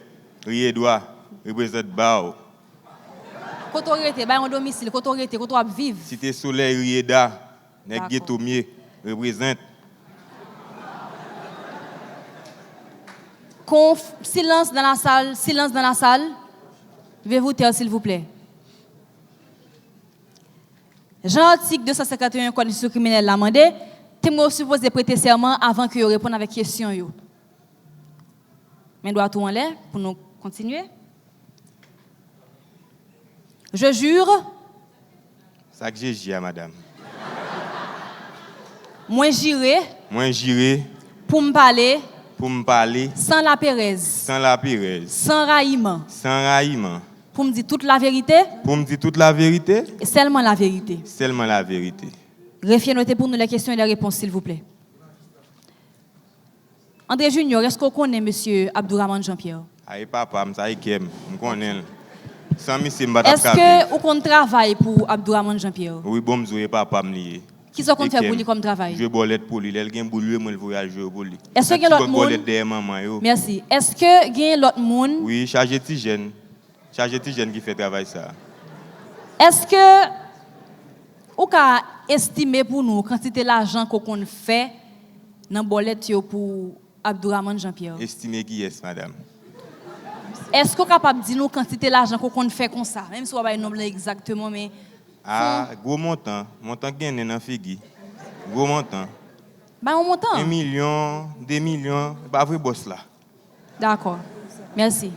Rie Droit, représente Bao. Autorité, bah un domicile, autorité, qu'on doit vivre. Cité Soleil, Rie Droit, n'est ghetto mieux, représente. Silence dans la salle. Veuillez vous taire, s'il vous plaît. Jean article 251 Code de constitution criminelle l'a demandé, témoin supposé prêter serment avant que vous répondiez avec question yo. Mais doit tout en l'air pour nous continuer. Je jure. Ça que j'ai dit, madame. Moi j'irai. Pour me parler. Sans la Pérez. Sans raillement. Pour me dire toute la vérité. Et seulement la vérité. Greffier, notez pour nous les questions et les réponses, s'il vous plaît. André Junior, est-ce qu'on connaît M. Abdourahmane Jean-Pierre? Aïe, papa, je connais. Sans monsieur, m'bata Est-ce que vous comptez travail pour Abdourahmane Jean-Pierre? Oui, bon, m'zoué papa m'lié. Qui sont qu'on fait pour lui comme travail? Je bolette pour lui, elle gagne boulot, moi le voyage pour lui. Est-ce que l'autre monde? Merci. Est-ce que gagne l'autre monde? Oui, chargé de jeune. Chargé de jeune qui fait travail ça. Est-ce que vous avez estimé pour nous quantité l'argent qu'on fait dans bolette pour Abdourahmane Jean-Pierre? Estimé qui est, madame? Est-ce que vous êtes capable de dire nous quantité l'argent qu'on fait comme ça? Même si vous n'avez pas nombre exactement, mais... Ah, gros montant. Montant gagné dans Figui. Gros montant. Bah, un montant? 1 million, 2 millions, pas vrai boss là. D'accord. Merci.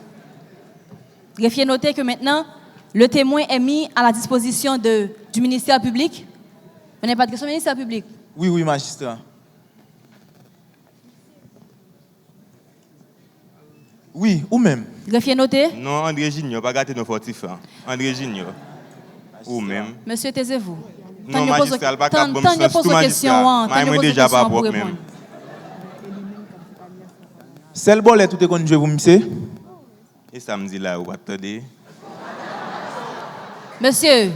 Greffier, notez que maintenant, le témoin est mis à la disposition du ministère public. Vous n'avez pas de question, ministère public? Oui, oui, magistrat. Oui, ou même. Greffier, notez. Non, André Junior, pas gâter nos fortifs. André Junior. Ou même. Monsieur, taisez-vous. Non, magistrat, pas tant de pose question. Moi, déjà pas pour même. C'est le bolet tout est connu pour monsieur. Et samedi là, vous attendez. Monsieur.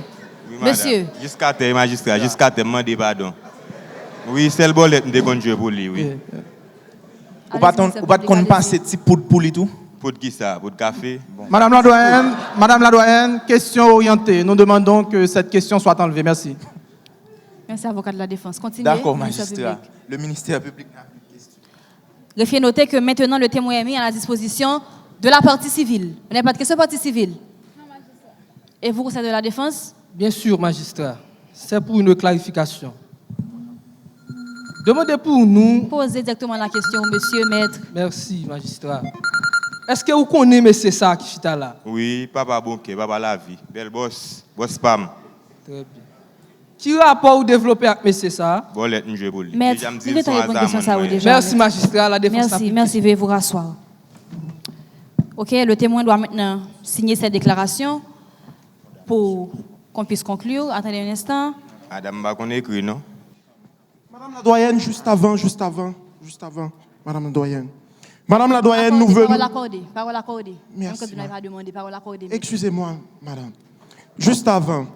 Oui, monsieur. Jusqu'à terre, magistrat, jusqu'à terre, demandez pardon. Oui, c'est le bolet tout est connu pour lui, oui. Ou pas qu'on passe ce type pour lui tout? Pour qui ça? Pour le café? Bon. Madame la doyenne, question orientée. Nous demandons que cette question soit enlevée. Merci. Merci, avocat de la défense. Continuez. D'accord, magistrat. Le ministère public. Greffier, notez que maintenant le témoin est mis à la disposition de la partie civile. Vous n'avez pas de question partie civile? Non, magistrat. Et vous, conseil de la défense? Bien sûr, magistrat. C'est pour une clarification. Demandez pour nous... Posez directement la question, monsieur maître. Merci, magistrat. Est-ce que vous connaissez monsieur ça qui est là? Oui, papa Bonke, papa la vie. Bel boss, boss Pam. Très bien. Qui rapport vous développez avec monsieur ça? Bolette, nous jouons. Maître, il est à répondre question ça déjà. Merci, magistrat. La défense. Merci, veuillez vous rasseoir. Ok, le témoin doit maintenant signer cette déclaration pour qu'on puisse conclure. Attendez un instant. Madame, on écrit, non? Madame la doyenne, juste avant. Madame la doyenne. Madame la doyenne, nous venons... Parole accordée. Merci. Même pas demandé, parole accordée. Excusez-moi, madame. Juste avant.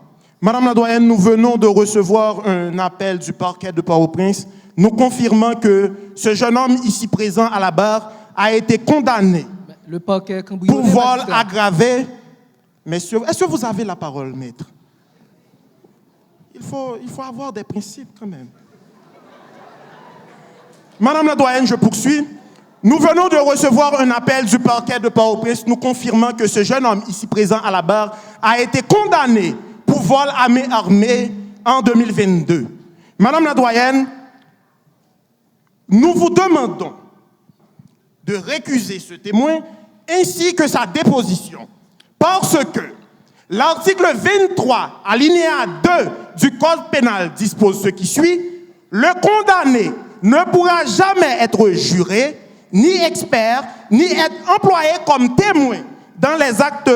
Madame la doyenne, nous venons de recevoir un appel du parquet de Port-au-Prince nous confirmant que ce jeune homme ici présent à la barre a été condamné le parquet pour vol aggravé. Messieurs, est-ce que vous avez la parole, maître? Il faut avoir des principes quand même. Madame la doyenne, je poursuis. Nous venons de recevoir un appel du parquet de Port-au-Prince nous confirmant que ce jeune homme ici présent à la barre a été condamné pour vol à main armée en 2022. Madame la doyenne, nous vous demandons de récuser ce témoin ainsi que sa déposition parce que l'article 23, alinéa 2 du Code pénal dispose ce qui suit. Le condamné ne pourra jamais être juré, ni expert, ni être employé comme témoin dans les actes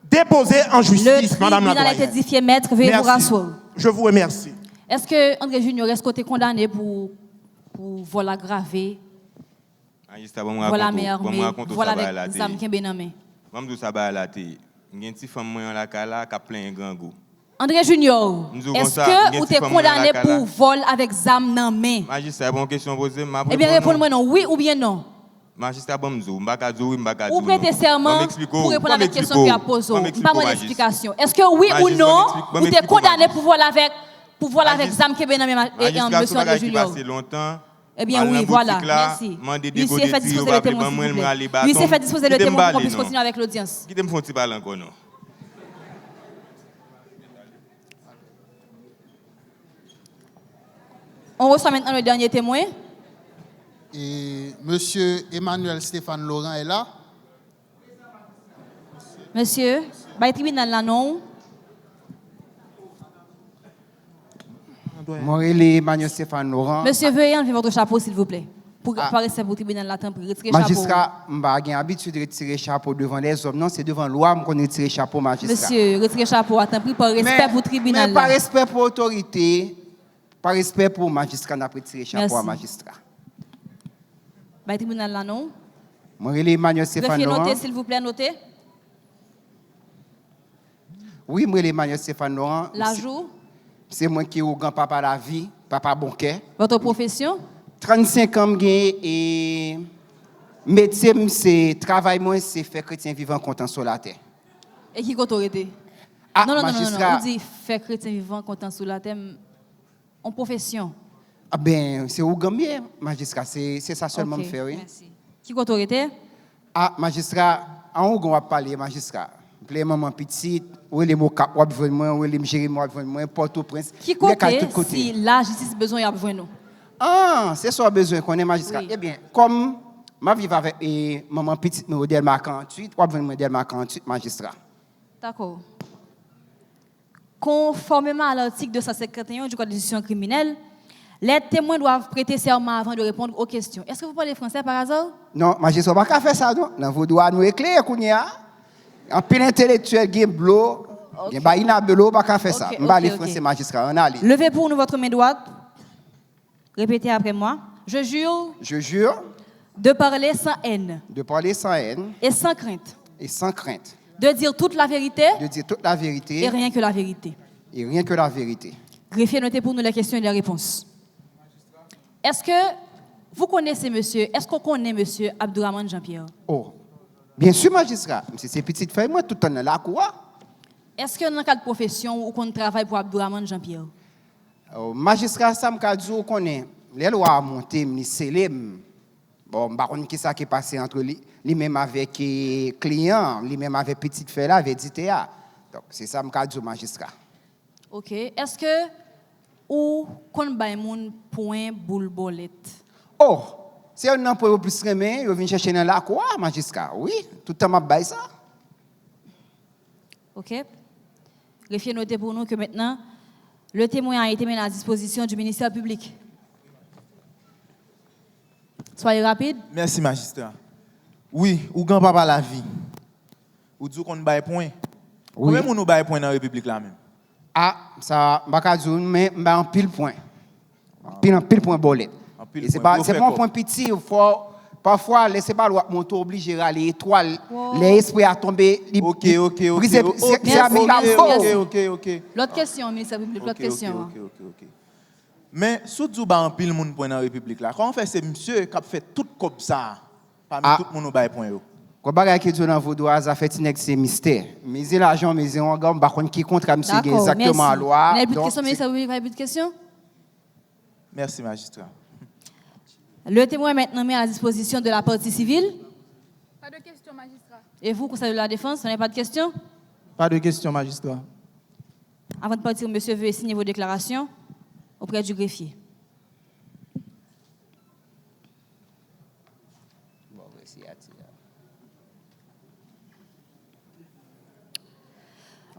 déposés en justice, Madame la doyenne. Le tribunal est édifié, maître, veuillez vous rasseoir. Je vous remercie. Est-ce que André Junior est condamné pour vol aggravé, vol à main armée, vol avec des armes qui sont en main? Maman ça va la télé. Il y a une petite femme en la cala qui a plein de grand goût. André Junior, est-ce que vous êtes condamné pour vol avec zam dans main? Magistrat, bonne question posée. Eh bien, répondez-moi non, oui ou bien non. Magistrat, bon, m'baka ou prêtez serment pour répondre à la question que a posée. Pas mon explication. Est-ce que oui ou non, vous êtes condamné pour vol avec zam qui est dans main, monsieur André Junior? Eh bien oui, voilà, merci. Lui, s'est fait disposer le témoin, s'il vous plaît. Lui, s'est fait disposer le témoin pour qu'on puisse continuer avec l'audience. Qui me font parler encore, non? On reçoit maintenant le dernier témoin. Et monsieur Emmanuel Stéphane Laurent est là. Monsieur, le tribunal là non. Morelli Emmanuel Stéphane Laurent. Monsieur, veuillez enlever votre chapeau s'il vous plaît. Pour rester au tribunal là, pour retirer chapeau. Magistrat, je n'ai pas l'habitude de retirer chapeau devant les hommes. Non, c'est devant la loi qu'on retire chapeau, magistrat. Monsieur, retirez chapeau, attends, par respect pour le tribunal. Mais par respect pour l'autorité, par respect pour le magistrat, on a retiré chapeau à magistrat. Le tribunal là, non? Morelli Emmanuel Stéphane Laurent. Notez, s'il vous plaît, notez. Oui, moi, Emmanuel Stéphane Laurent. L'ajout? C'est moi qui est au grand papa la vie, papa Bonquet. Votre profession? 35 ans et métier, c'est travail, moi, c'est faire chrétien vivant content sur la terre. Et qui autorité? Ah, non, magistrat. On dit faire chrétien vivant content sur la terre en profession. Ah ben, c'est au gambien, magistrat, c'est ça seulement me fait, oui. Merci. Qui autorité? Ah, magistrat, en haut, on va parler, magistrat. Play maman petite, ou les mots cap, ou besoin moi, ou les Jérémy, ou besoin moi, Port-au-Prince. Qui côté si la justice besoin y a besoin nous? Ah, c'est ça besoin qu'on est magistrat. Oui. Eh bien, comme ma vie avec maman petite, mais Delma 48, ou besoin Delma 48, magistrat. D'accord. Conformément à l'article 251 du Code de justice criminelle, les témoins doivent prêter serment avant de répondre aux questions. Est-ce que vous parlez français par hasard? Non, magistrat, on ne va pas faire ça, non. Non, vous devez nous éclairer, en pile intellectuel, il y a blo, il y a blo, pas faire ça. On va aller français, magistrat, on allait. Levez pour nous votre main droite. Répétez après moi. Je jure. Je jure. De parler sans haine. De parler sans haine. Et sans crainte. Et sans crainte. De dire toute la vérité. De dire toute la vérité. Et rien que la vérité. Et rien que la vérité. Greffier, notez pour nous les questions et les réponses. Est-ce que vous connaissez monsieur, est-ce qu'on connaît monsieur Abdourahmane Jean-Pierre? Oh, bien sûr, magistrat. C'est ces petites feuilles, moi, tout le temps dans la cour. Est-ce que dans le cadre de profession ou qu'on travaille pour Abdourahmane Jean-Pierre? Magistrat, ça me dit qu'on est. Les lois montées, les célèbres. Bon, baron qui ça qui est passé entre lui-même avec client, lui-même avec petite feuille là, avec DTA. Donc, c'est ça me dit au magistrat. OK. Est-ce que ou qu'on baille moun point boule bolette? Oh, c'est un emploi plus remé, il vient chercher dans la cour, magistrat. Oui, tout le temps m'a baille ça. OK. Greffier, notez pour nous que maintenant le témoin a été mis à la disposition du ministère public. Soyez rapide. Merci, magistrat. Oui, ou grand papa la vie. Ou dit qu'on baille point. Oui. Combien nous baille point dans la République là même? Ah, ça, mais en pile point. Pile point bolette. C'est pas un point petit, parfois, laissez pas le moto obligé à aller étoile, les esprits à tomber. OK. L'autre question, ministre public, l'autre question. OK. Mais surtout en pile monde point dans la République là. Comment fait c'est monsieur qui a fait tout comme ça parmi tout le monde bail point yo? Quand bagay qui dans vos doigts ça fait c'est mystère. Mais l'argent mais on gars par contre qui contre monsieur exactement la loi. Vous avez plus de questions, ministre public, vous avez plus de questions? Merci magistrat. Le témoin est maintenant mis à la disposition de la partie civile. Pas de questions, magistrat. Et vous, conseil de la défense, vous n'avez pas de questions? Pas de questions, magistrat. Avant de partir, monsieur, veuillez signer vos déclarations auprès du greffier.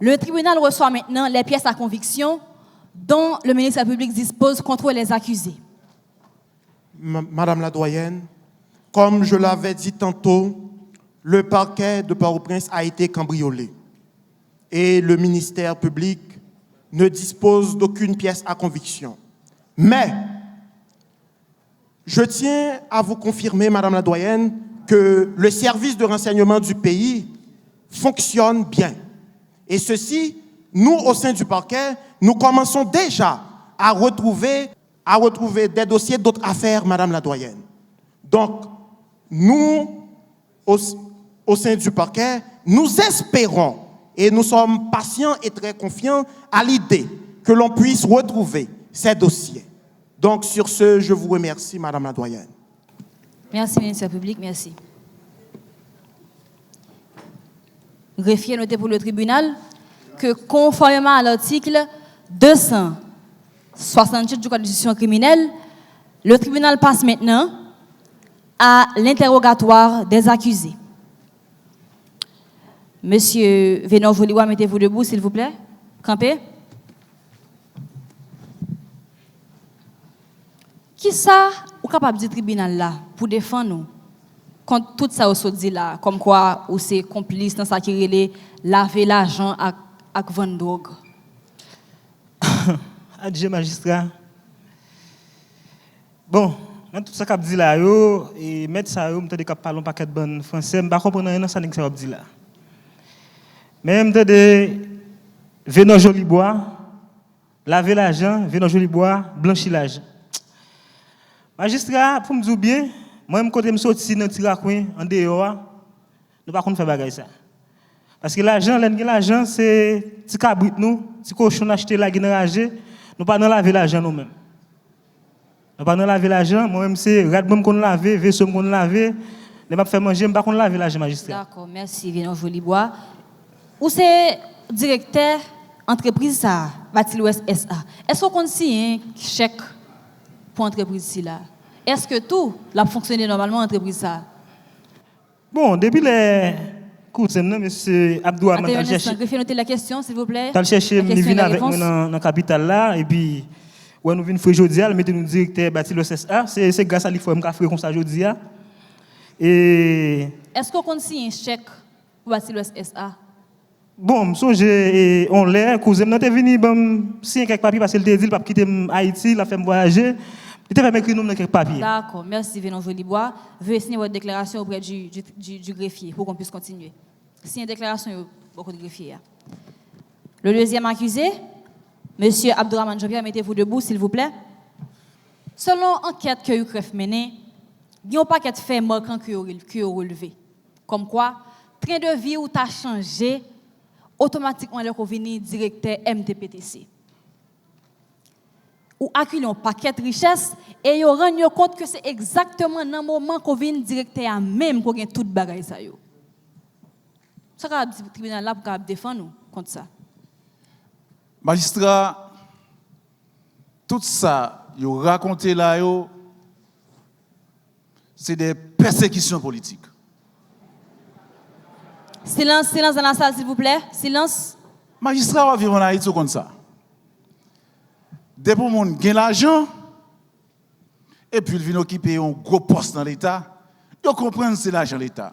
Le tribunal reçoit maintenant les pièces à conviction dont le ministère public dispose contre les accusés. Madame la doyenne, comme je l'avais dit tantôt, le parquet de Port-au-Prince a été cambriolé et le ministère public ne dispose d'aucune pièce à conviction. Mais je tiens à vous confirmer, Madame la doyenne, que le service de renseignement du pays fonctionne bien. Et ceci, nous, au sein du parquet, nous commençons déjà à retrouver des dossiers d'autres affaires, Madame la doyenne. Donc, nous, au sein du parquet, nous espérons et nous sommes patients et très confiants à l'idée que l'on puisse retrouver ces dossiers. Donc, sur ce, je vous remercie, Madame la doyenne. Merci, ministère public, merci. Greffier, notez pour le tribunal que conformément à l'article 268 du Code de justice criminelle, le tribunal passe maintenant à l'interrogatoire des accusés. Monsieur Vénor Joliwa, mettez-vous debout, s'il vous plaît. Campez. Qui ça, ou capable du tribunal là, pour défendre nous, contre tout ça, vous dit là, comme quoi, ou c'est complice dans ça qui relève laver l'argent avec vendre drogue? Adjé magistrat. Bon, dans tout ça qu'a dit là, et mettre ça, je me parle un paquet de bonnes français, je ne comprends pas ce que ça dit là. Mais je Vénon Jolibois, laver l'argent, Vénon Jolibois, blanchilage. Magistrat, pour me dire bien, moi, je suis sorti dans le tiracouin, en dehors, nous ne pouvons pas faire bagaille ça. Parce que l'argent, c'est petit cabrit nous, petit cochon acheté la guinée, nous pas dans laver l'argent nous-mêmes. Nous pas dans laver l'argent, moi-même c'est rat-bam qu'on laver, vaisseau qu'on laver, ne pas faire manger, pas qu'on laver l'argent magistrat. D'accord, merci Vénon Jolibois. Ou c'est directeur entreprise ça, Bâti l'Ouest SA. Est-ce qu'on signe un chèque pour entreprise ci là? Est-ce que tout l'a fonctionné normalement entreprise ça? Bon, depuis les coups, monsieur Abdourahmane a cherché. Greffier, notez la question, s'il vous plaît. T'as cherché, nous venons avec nous dans la capitale là, et puis, ouais, nous venons faire aujourd'hui, mettez-nous directeur Bâti l'Ouest SA. C'est grâce à l'IFOM qu'on a fait comme ça aujourd'hui. Et. Est-ce qu'on signe un chèque pour Bâti l'Ouest SA? Bon, on l'a, cousin, nous sommes venus signer quelques papiers parce qu'il était dit qu'il ne quitter Haïti, il a fait voyager. Il était écrit nous dans quelques papiers. D'accord, merci Vénon Jolibois. Veuillez signer votre déclaration auprès du greffier pour qu'on puisse continuer. Signez une déclaration auprès du greffier. Le deuxième accusé, monsieur Abdourahmane Jean-Pierre, mettez-vous debout s'il vous plaît. Selon l'enquête que UCREF menée, il y a un paquet de faits marquants qui ont relevé. Comme quoi, train de vie où tu as changé, automatiquement, le venu directeur MTPTC. Ou accueillir un paquet de richesses et vous rendez compte que c'est exactement dans le moment qu'on vient directeur même qu'on a tout bagaille ça yo. Ça va le tribunal là pour défendre nous contre ça. Magistrat, tout ça yo raconté là yo c'est des persécutions politiques. Silence dans la salle, s'il vous plaît. Silence. Magistrat va vivre en Haïti comme ça. Dès pour mon gain l'argent, et puis il vient occuper un gros poste dans l'État, il comprend que c'est l'argent de l'État.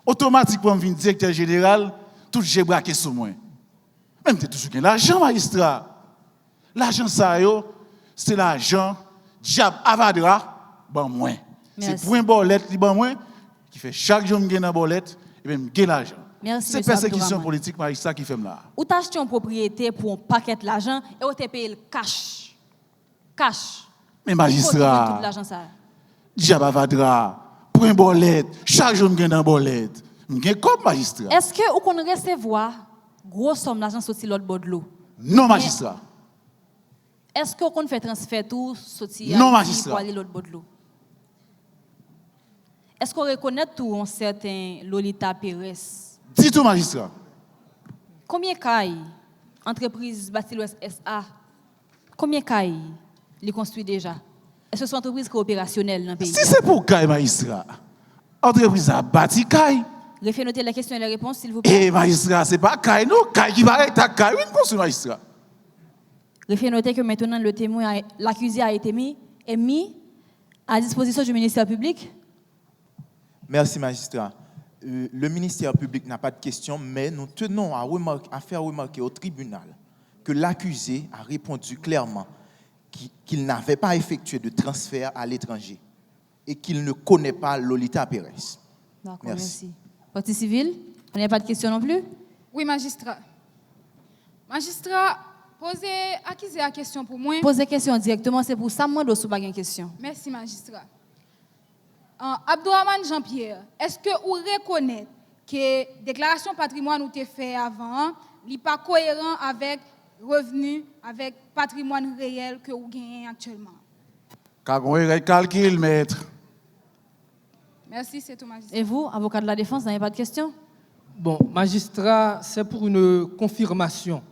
Automatiquement, il vient directeur général, tout j'ai braqué sur moi. Même tu toujours gain l'argent, magistrat. L'argent ça c'est l'argent diable avadra, bon moins. C'est pour un bolette, li bon moins, qui fait chaque jour me gain dans bolette. Même l'argent. C'est persécution politique magistrat qui fait là. Ou t'as acheté une propriété pour un paquet d'argent et ou t'es payé le cash. Cash. Mais magistrat. Tout l'argent ça. Diable vadra pour un bolette, chaque jour me gagne dans bolette. Me gagne comme magistrat. Est-ce que ou qu'on recevoir grosse somme d'argent sorti l'autre bord de l'eau? Non magistrat. Est-ce qu'on fait transfert tout sorti non magistrat pour aller l'autre bord de l'eau? Est-ce qu'on reconnaît tout un certain Lolita Pérez? Dis tout, magistrat. Combien de cas, entreprise Bâti l'Ouest SA, combien de cas il construit déjà? Est-ce que c'est une entreprise opérationnelle dans le pays? Si c'est pour cas, magistrat, entreprise a bâti cas. Refais noter la question et la réponse, s'il vous plaît. Eh, magistrat, c'est pas cas, non, cas qui va être cas, oui, construit, magistrat. Refais noter que maintenant, le témoin, l'accusé a été mis à disposition du ministère public. Merci, magistrat. Le ministère public n'a pas de questions, mais nous tenons à faire remarquer au tribunal que l'accusé a répondu clairement qu'il n'avait pas effectué de transfert à l'étranger et qu'il ne connaît pas Lolita Pérez. D'accord, merci. Partie civile, on n'a pas de questions non plus? Oui, magistrat. Magistrat, accusez la question pour moi. Posez la question directement, c'est pour ça que je n'ai pas de question. Merci, magistrat. Abdourahmane Jean-Pierre, est-ce que vous reconnaissez que la déclaration patrimoine ou fait avant n'est pas cohérent avec revenu, avec patrimoine réel que vous gagnez actuellement? Quand on calcul, maître. Merci, c'est tout, magistrat. Et vous, avocat de la défense, vous n'avez pas de questions? Bon, magistrat, c'est pour une confirmation.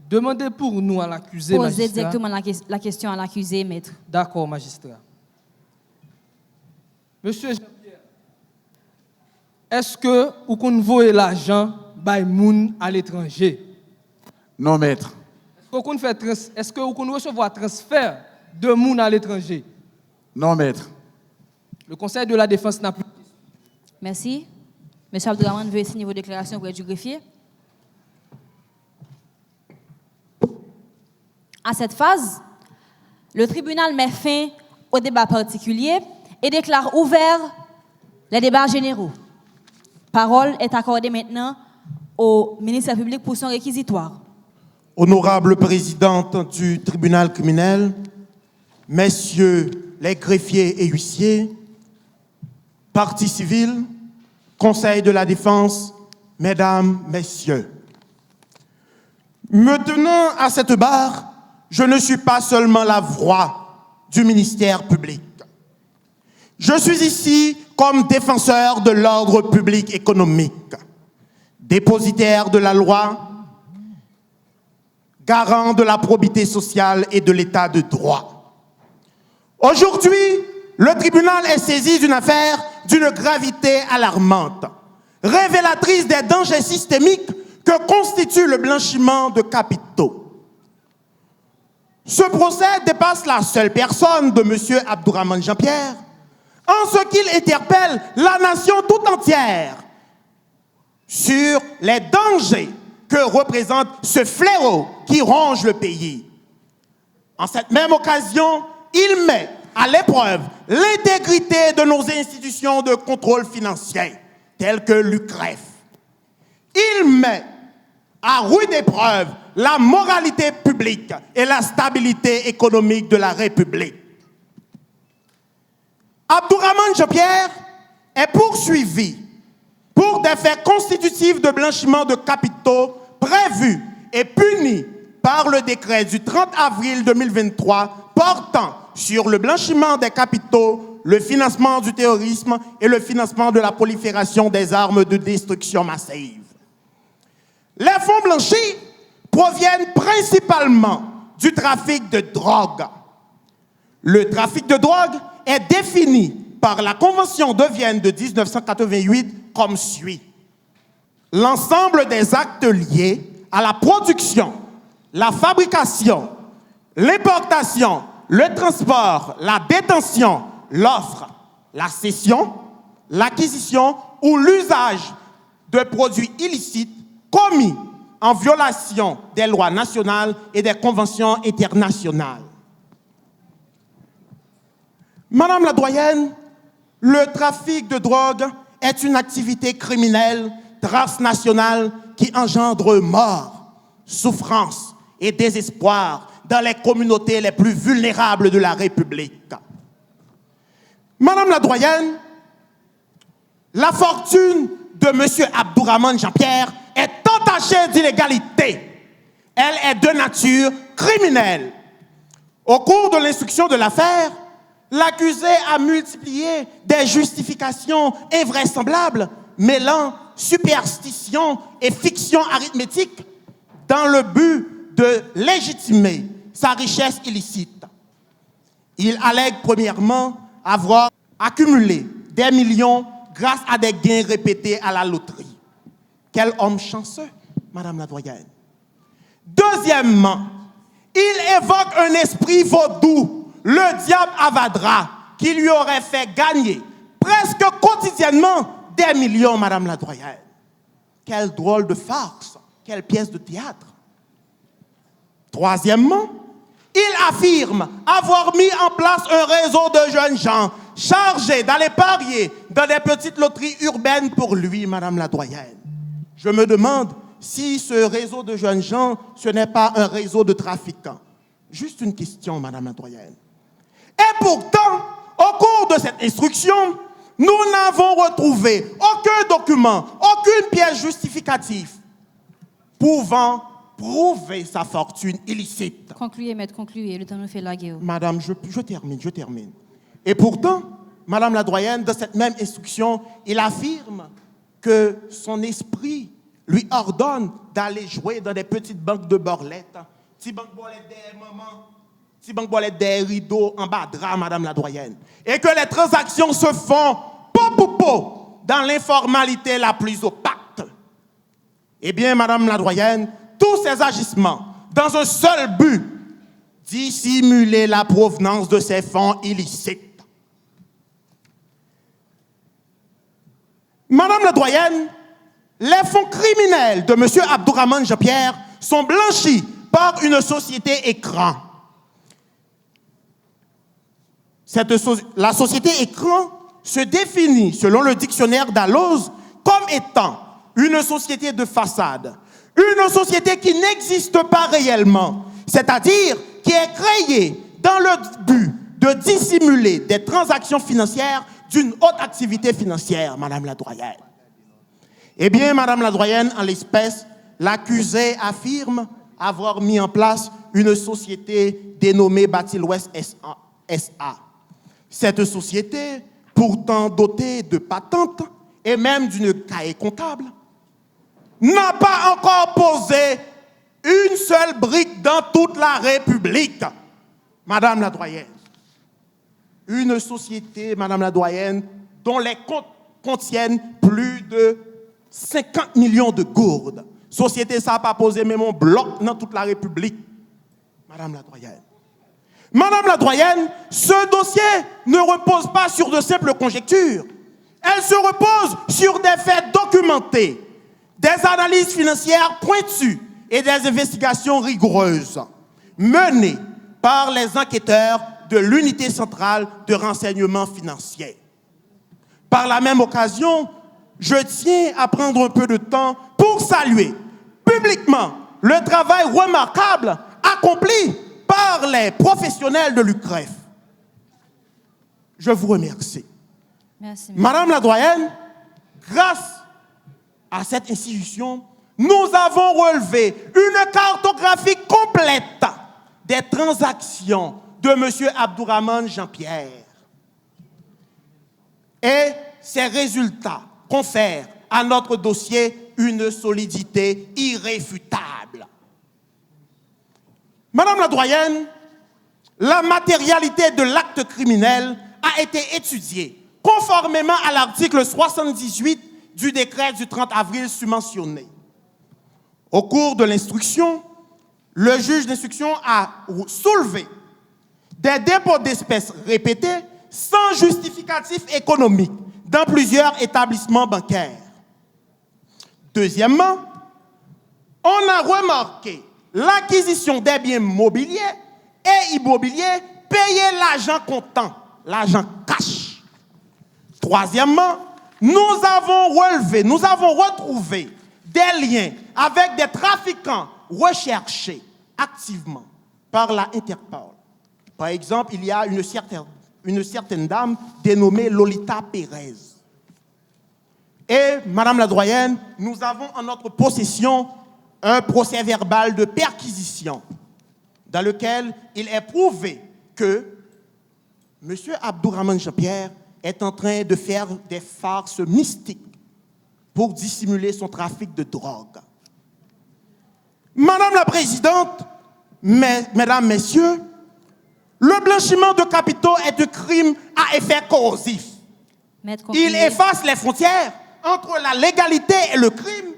Demandez pour nous à l'accusé, magistrat. Posez directement la question à l'accusé, maître. D'accord, magistrat. Monsieur Jean-Pierre, est-ce que vous convoyez l'argent by moun à l'étranger? Non, maître. Est-ce que vous recevez un transfert de moun à l'étranger? Non, maître. Le Conseil de la défense n'a plus. Merci. Monsieur Abdourahmane, veuillez signer vos déclarations auprès du greffier. À cette phase, le tribunal met fin au débat particulier et déclare ouvert les débats généraux. Parole est accordée maintenant au ministère public pour son réquisitoire. Honorable présidente du tribunal criminel, messieurs les greffiers et huissiers, partie civile, conseil de la défense, mesdames, messieurs. Me tenant à cette barre, je ne suis pas seulement la voix du ministère public. Je suis ici comme défenseur de l'ordre public économique, dépositaire de la loi, garant de la probité sociale et de l'état de droit. Aujourd'hui, le tribunal est saisi d'une affaire d'une gravité alarmante, révélatrice des dangers systémiques que constitue le blanchiment de capitaux. Ce procès dépasse la seule personne de M. Abdourahmane Jean-Pierre, en ce qu'il interpelle la nation tout entière sur les dangers que représente ce fléau qui ronge le pays. En cette même occasion, il met à l'épreuve l'intégrité de nos institutions de contrôle financier, telles que l'UCREF. Il met à rude épreuve la moralité publique et la stabilité économique de la République. Abdourahmane Jean-Pierre est poursuivi pour des faits constitutifs de blanchiment de capitaux prévus et punis par le décret du 30 avril 2023 portant sur le blanchiment des capitaux, le financement du terrorisme et le financement de la prolifération des armes de destruction massive. Les fonds blanchis proviennent principalement du trafic de drogue. Le trafic de drogue est défini par la Convention de Vienne de 1988 comme suit. L'ensemble des actes liés à la production, la fabrication, l'importation, le transport, la détention, l'offre, la cession, l'acquisition ou l'usage de produits illicites commis en violation des lois nationales et des conventions internationales. Madame la doyenne, le trafic de drogue est une activité criminelle transnationale qui engendre mort, souffrance et désespoir dans les communautés les plus vulnérables de la République. Madame la doyenne, la fortune de M. Abdourahmane Jean-Pierre est entachée d'illégalité. Elle est de nature criminelle. Au cours de l'instruction de l'affaire, l'accusé a multiplié des justifications invraisemblables mêlant superstition et fiction arithmétique dans le but de légitimer sa richesse illicite. Il allègue premièrement avoir accumulé des millions grâce à des gains répétés à la loterie. Quel homme chanceux, Madame la doyenne. Deuxièmement, il évoque un esprit vaudou, le diable Avadra, qui lui aurait fait gagner presque quotidiennement des millions, Madame la doyenne. Quelle drôle de farce, quelle pièce de théâtre. Troisièmement, il affirme avoir mis en place un réseau de jeunes gens chargés d'aller parier dans des petites loteries urbaines pour lui, Madame la doyenne. Je me demande si ce réseau de jeunes gens, ce n'est pas un réseau de trafiquants. Juste une question, Madame la doyenne. Et pourtant, au cours de cette instruction, nous n'avons retrouvé aucun document, aucune pièce justificative pouvant prouver sa fortune illicite. Concluez, maître, concluez. Le temps nous fait la guerre. Madame, je termine. Et pourtant, Madame la doyenne, de cette même instruction, il affirme que son esprit lui ordonne d'aller jouer dans des petites banques de borlettes, petites banques borlettes des mamans, petites banques borlettes des rideaux en bas de drap, Madame la doyenne. Et que les transactions se font dans l'informalité la plus opaque. Eh bien, Madame la doyenne, tous ces agissements, dans un seul but, dissimuler la provenance de ces fonds illicites. Madame la doyenne, les fonds criminels de M. Abdourahmane Jean-Pierre sont blanchis par une société écran. La société écran se définit, selon le dictionnaire Dalloz, comme étant une société de façade, une société qui n'existe pas réellement, c'est-à-dire qui est créée dans le but de dissimuler des transactions financières d'une haute activité financière, Madame la doyenne. Eh bien, Madame la doyenne, en l'espèce, l'accusé affirme avoir mis en place une société dénommée Bâti-l'Ouest SA. Cette société, pourtant dotée de patentes et même d'une cahier comptable, n'a pas encore posé une seule brique dans toute la République, Madame la doyenne. Une société, Madame la doyenne, dont les comptes contiennent plus de 50 millions de gourdes. Société, ça n'a pas posé même un bloc dans toute la République, Madame la doyenne. Madame la doyenne, ce dossier ne repose pas sur de simples conjectures. Elle se repose sur des faits documentés, des analyses financières pointues et des investigations rigoureuses menées par les enquêteurs de l'unité centrale de renseignement financier. Par la même occasion, je tiens à prendre un peu de temps pour saluer publiquement le travail remarquable accompli par les professionnels de l'UCREF. Je vous remercie. Merci. Madame la doyenne, grâce à cette institution, nous avons relevé une cartographie complète des transactions de M. Abdourahmane Jean-Pierre. Et ces résultats confèrent à notre dossier une solidité irréfutable. Madame la doyenne, la matérialité de l'acte criminel a été étudiée conformément à l'article 78 du décret du 30 avril submentionné. Au cours de l'instruction, le juge d'instruction a soulevé des dépôts d'espèces répétés sans justificatif économique dans plusieurs établissements bancaires. Deuxièmement, on a remarqué l'acquisition des biens mobiliers et immobiliers payés l'argent comptant, l'argent cash. Troisièmement, nous avons retrouvé des liens avec des trafiquants recherchés activement par la Interpol. Par exemple, il y a une certaine dame dénommée Lolita Pérez. Et, Madame la doyenne, nous avons en notre possession un procès verbal de perquisition dans lequel il est prouvé que M. Abdourahmane Jean-Pierre est en train de faire des farces mystiques pour dissimuler son trafic de drogue. Madame la Présidente, Mesdames, Messieurs, le blanchiment de capitaux est un crime à effet corrosif. Il efface les frontières entre la légalité et le crime.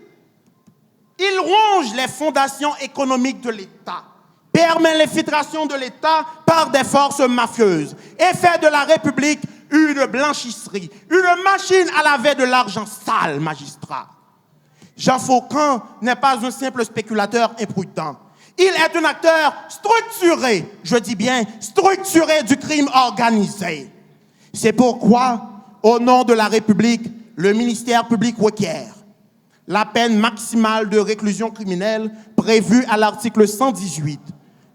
Il ronge les fondations économiques de l'État, permet l'infiltration de l'État par des forces mafieuses et fait de la République une blanchisserie, une machine à laver de l'argent sale, magistrat. Jean Faucon n'est pas un simple spéculateur imprudent. Il est un acteur structuré, je dis bien structuré du crime organisé. C'est pourquoi, au nom de la République, le ministère public requiert la peine maximale de réclusion criminelle prévue à l'article 118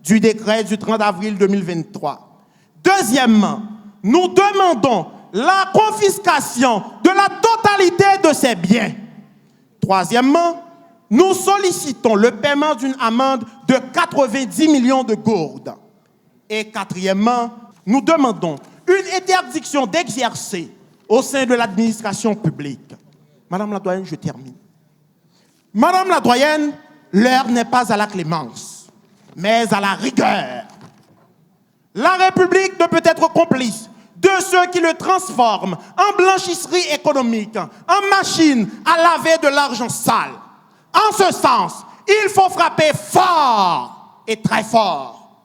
du décret du 30 avril 2023. Deuxièmement, nous demandons la confiscation de la totalité de ces biens. Troisièmement, nous sollicitons le paiement d'une amende de 90 millions de gourdes. Et quatrièmement, nous demandons une interdiction d'exercer au sein de l'administration publique. Madame la doyenne, je termine. Madame la doyenne, l'heure n'est pas à la clémence, mais à la rigueur. La République ne peut être complice de ceux qui le transforment en blanchisserie économique, en machine à laver de l'argent sale. En ce sens, il faut frapper fort et très fort,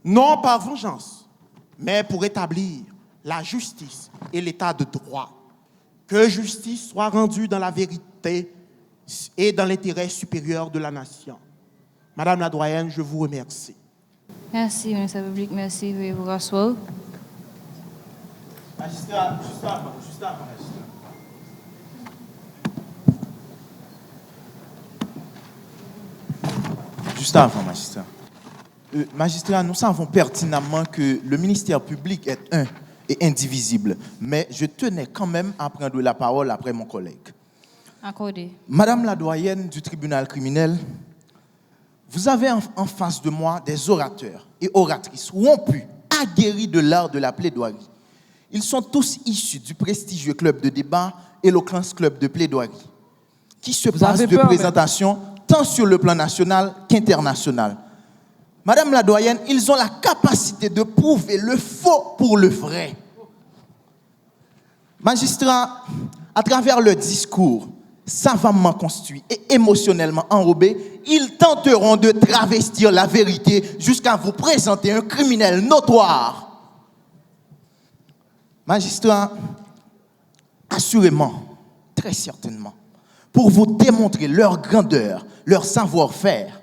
non par vengeance, mais pour établir la justice et l'état de droit. Que justice soit rendue dans la vérité et dans l'intérêt supérieur de la nation. Madame la doyenne, je vous remercie. Merci, ministre public. Merci, veuillez vous rasseoir. Magistrat, juste avant, magistrat. juste avant, magistrat. Magistrat, nous savons pertinemment que le ministère public est un et indivisible, mais je tenais quand même à prendre la parole après mon collègue. Accordé. Madame la doyenne du tribunal criminel, vous avez en face de moi des orateurs et oratrices rompus, aguerris de l'art de la plaidoirie. Ils sont tous issus du prestigieux club de débat Eloquence Club de plaidoirie, qui se passe de présentation tant sur le plan national qu'international. Madame la doyenne, ils ont la capacité de prouver le faux pour le vrai. Magistrats, à travers leur discours savamment construit et émotionnellement enrobé, ils tenteront de travestir la vérité jusqu'à vous présenter un criminel notoire. Magistrats, assurément, très certainement, pour vous démontrer leur grandeur, leur savoir-faire,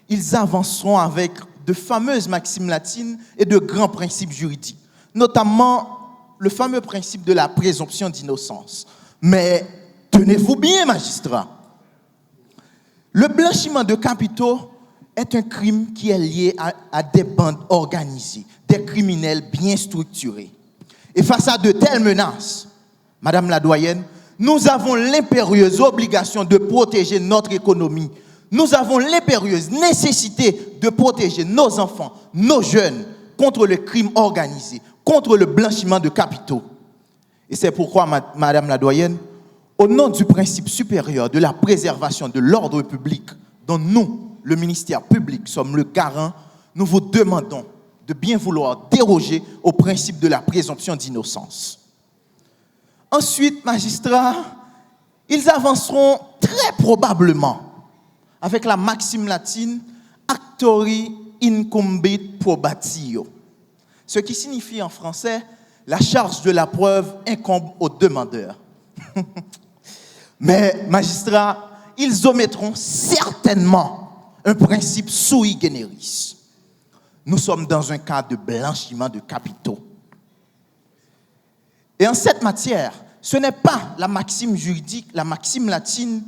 ils avanceront avec de fameuses maximes latines et de grands principes juridiques, notamment le fameux principe de la présomption d'innocence. Mais tenez-vous bien, magistrats, le blanchiment de capitaux est un crime qui est lié à des bandes organisées, des criminels bien structurés. Et face à de telles menaces, Madame la doyenne, nous avons l'impérieuse obligation de protéger notre économie. Nous avons l'impérieuse nécessité de protéger nos enfants, nos jeunes, contre le crime organisé, contre le blanchiment de capitaux. Et c'est pourquoi, Madame la doyenne, au nom du principe supérieur de la préservation de l'ordre public, dont nous, le ministère public, sommes le garant, nous vous demandons de bien vouloir déroger au principe de la présomption d'innocence. Ensuite, magistrats, ils avanceront très probablement avec la maxime latine actori incumbit probatio, ce qui signifie en français la charge de la preuve incombe au demandeur. Mais, magistrats, ils omettront certainement un principe sui generis. Nous sommes dans un cas de blanchiment de capitaux. Et en cette matière, ce n'est pas la maxime juridique, la maxime latine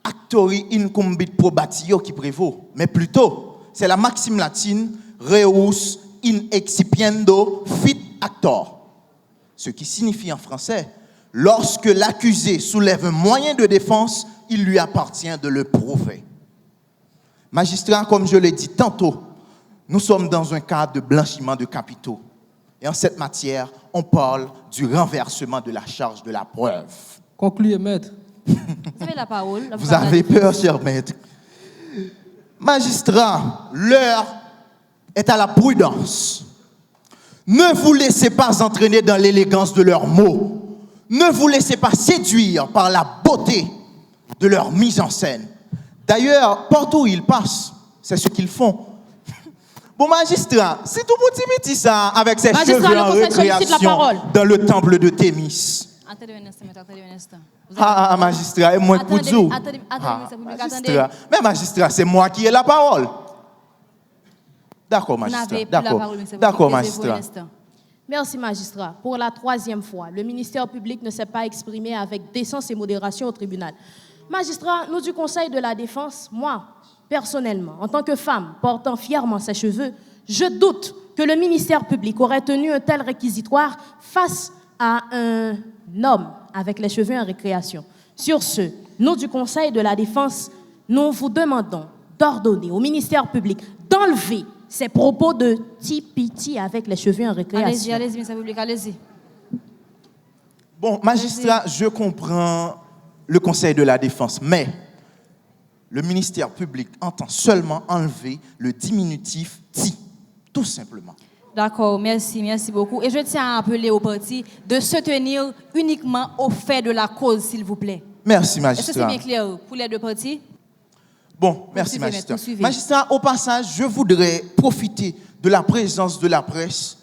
actori incumbit probatio qui prévaut, mais plutôt, c'est la maxime latine reus in excipiendo fit actor, ce qui signifie en français, lorsque l'accusé soulève un moyen de défense, il lui appartient de le prouver. Magistrats, comme je l'ai dit tantôt, nous sommes dans un cas de blanchiment de capitaux. Et en cette matière, on parle du renversement de la charge de la preuve. Concluez, maître. Vous avez la parole. Vous avez peur, cher maître. Magistrats, l'heure est à la prudence. Ne vous laissez pas entraîner dans l'élégance de leurs mots. Ne vous laissez pas séduire par la beauté de leur mise en scène. D'ailleurs, partout où ils passent, c'est ce qu'ils font. Bon, magistrat, c'est tout petit ça, avec ses cheveux en récréation dans le temple de Thémis. Attendez un instant. Magistrat, et moi, Poudzou. Magistrat. Mais magistrat, c'est moi qui ai la parole. D'accord, magistrat. D'accord, magistrat. Merci, magistrat. Pour la 3e fois, le ministère public ne s'est pas exprimé avec décence et modération au tribunal. Magistrat, nous du Conseil de la Défense, moi, personnellement, en tant que femme portant fièrement ses cheveux, je doute que le ministère public aurait tenu un tel réquisitoire face à un homme avec les cheveux en récréation. Sur ce, nous du Conseil de la Défense, nous vous demandons d'ordonner au ministère public d'enlever ces propos de tipiti avec les cheveux en récréation. Allez-y, ministère public, allez-y. Bon, magistrat, je comprends le Conseil de la Défense, mais le ministère public entend seulement enlever le diminutif « ti », tout simplement. D'accord, merci beaucoup. Et je tiens à appeler au parti de se tenir uniquement au fait de la cause, s'il vous plaît. Merci, magistrat. Est-ce que c'est bien clair pour les deux partis? Bon, merci, magistrat. Magistrat, au passage, je voudrais profiter de la présence de la presse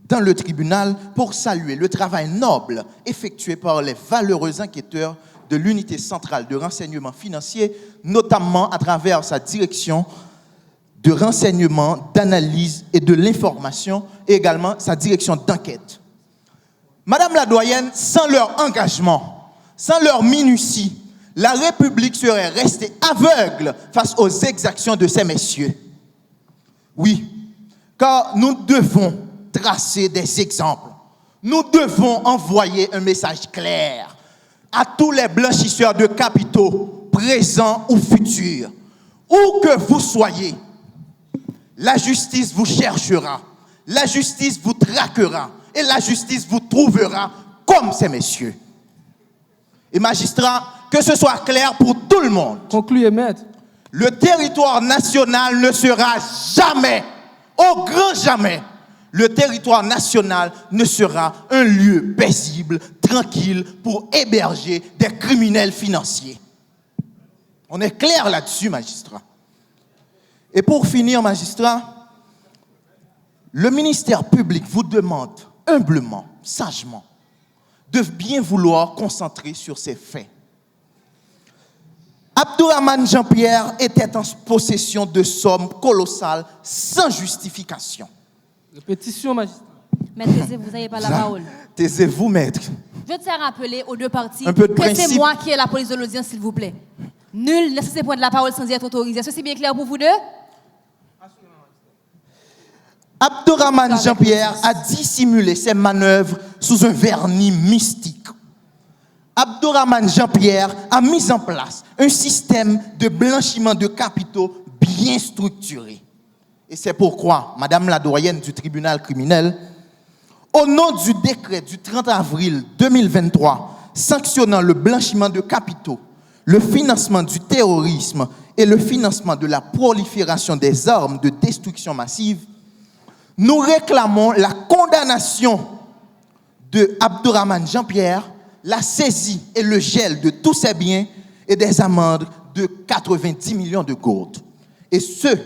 dans le tribunal pour saluer le travail noble effectué par les valeureux enquêteurs de l'unité centrale de renseignement financier, notamment à travers sa direction de renseignement, d'analyse et de l'information, et également sa direction d'enquête. Madame la doyenne, sans leur engagement, sans leur minutie, la République serait restée aveugle face aux exactions de ces messieurs. Oui, car nous devons tracer des exemples. Nous devons envoyer un message clair à tous les blanchisseurs de capitaux, présents ou futurs. Où que vous soyez, la justice vous cherchera, la justice vous traquera et la justice vous trouvera comme ces messieurs. Et magistrats, que ce soit clair pour tout le monde. Concluez, maître. Le territoire national ne sera jamais, au grand jamais, le territoire national ne sera un lieu paisible, tranquille, pour héberger des criminels financiers. On est clair là-dessus, magistrat. Et pour finir, magistrat, le ministère public vous demande humblement, sagement, de bien vouloir concentrer sur ces faits. Abdourahmane Jean-Pierre était en possession de sommes colossales sans justification. Répétition, magistrat. Maître, vous n'avez pas la parole. Taisez-vous, maître. Je tiens à rappeler aux deux parties Un peu de que c'est principe. moi qui ai la police de l'audience, s'il vous plaît. Nul ne cesse prendre la parole sans y être autorisé. Est-ce que c'est bien clair pour vous deux? Abdourahmane Jean-Pierre a dissimulé ses manœuvres sous un vernis mystique. Abdourahmane Jean-Pierre a mis en place un système de blanchiment de capitaux bien structuré. Et c'est pourquoi, Madame la doyenne du tribunal criminel, au nom du décret du 30 avril 2023 sanctionnant le blanchiment de capitaux, le financement du terrorisme et le financement de la prolifération des armes de destruction massive, nous réclamons la condamnation de Abdourahmane Jean-Pierre, la saisie et le gel de tous ses biens et des amendes de 90 millions de gourdes. Et ce,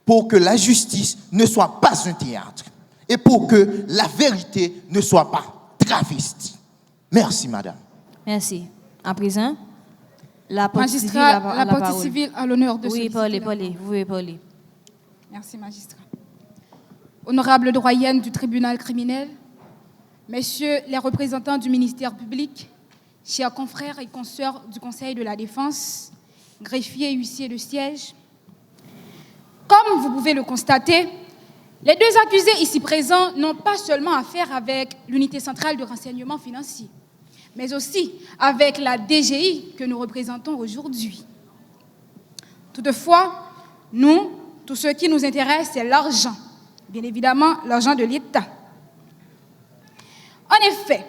pour que la justice ne soit pas un théâtre et pour que la vérité ne soit pas travestie. Merci, madame. Merci. À présent, la partie civile Magistrat, a la parole. partie civile a l'honneur de Oui, solliciter parlez. Vous pouvez parler. Merci, magistrat. Honorable doyenne du tribunal criminel, messieurs les représentants du ministère public, chers confrères et consoeurs du Conseil de la Défense, greffiers et huissiers de siège, comme vous pouvez le constater, les deux accusés ici présents n'ont pas seulement affaire avec l'unité centrale de renseignement financier, mais aussi avec la DGI que nous représentons aujourd'hui. Toutefois, nous, tout ce qui nous intéresse, c'est l'argent. Bien évidemment, l'argent de l'État. En effet,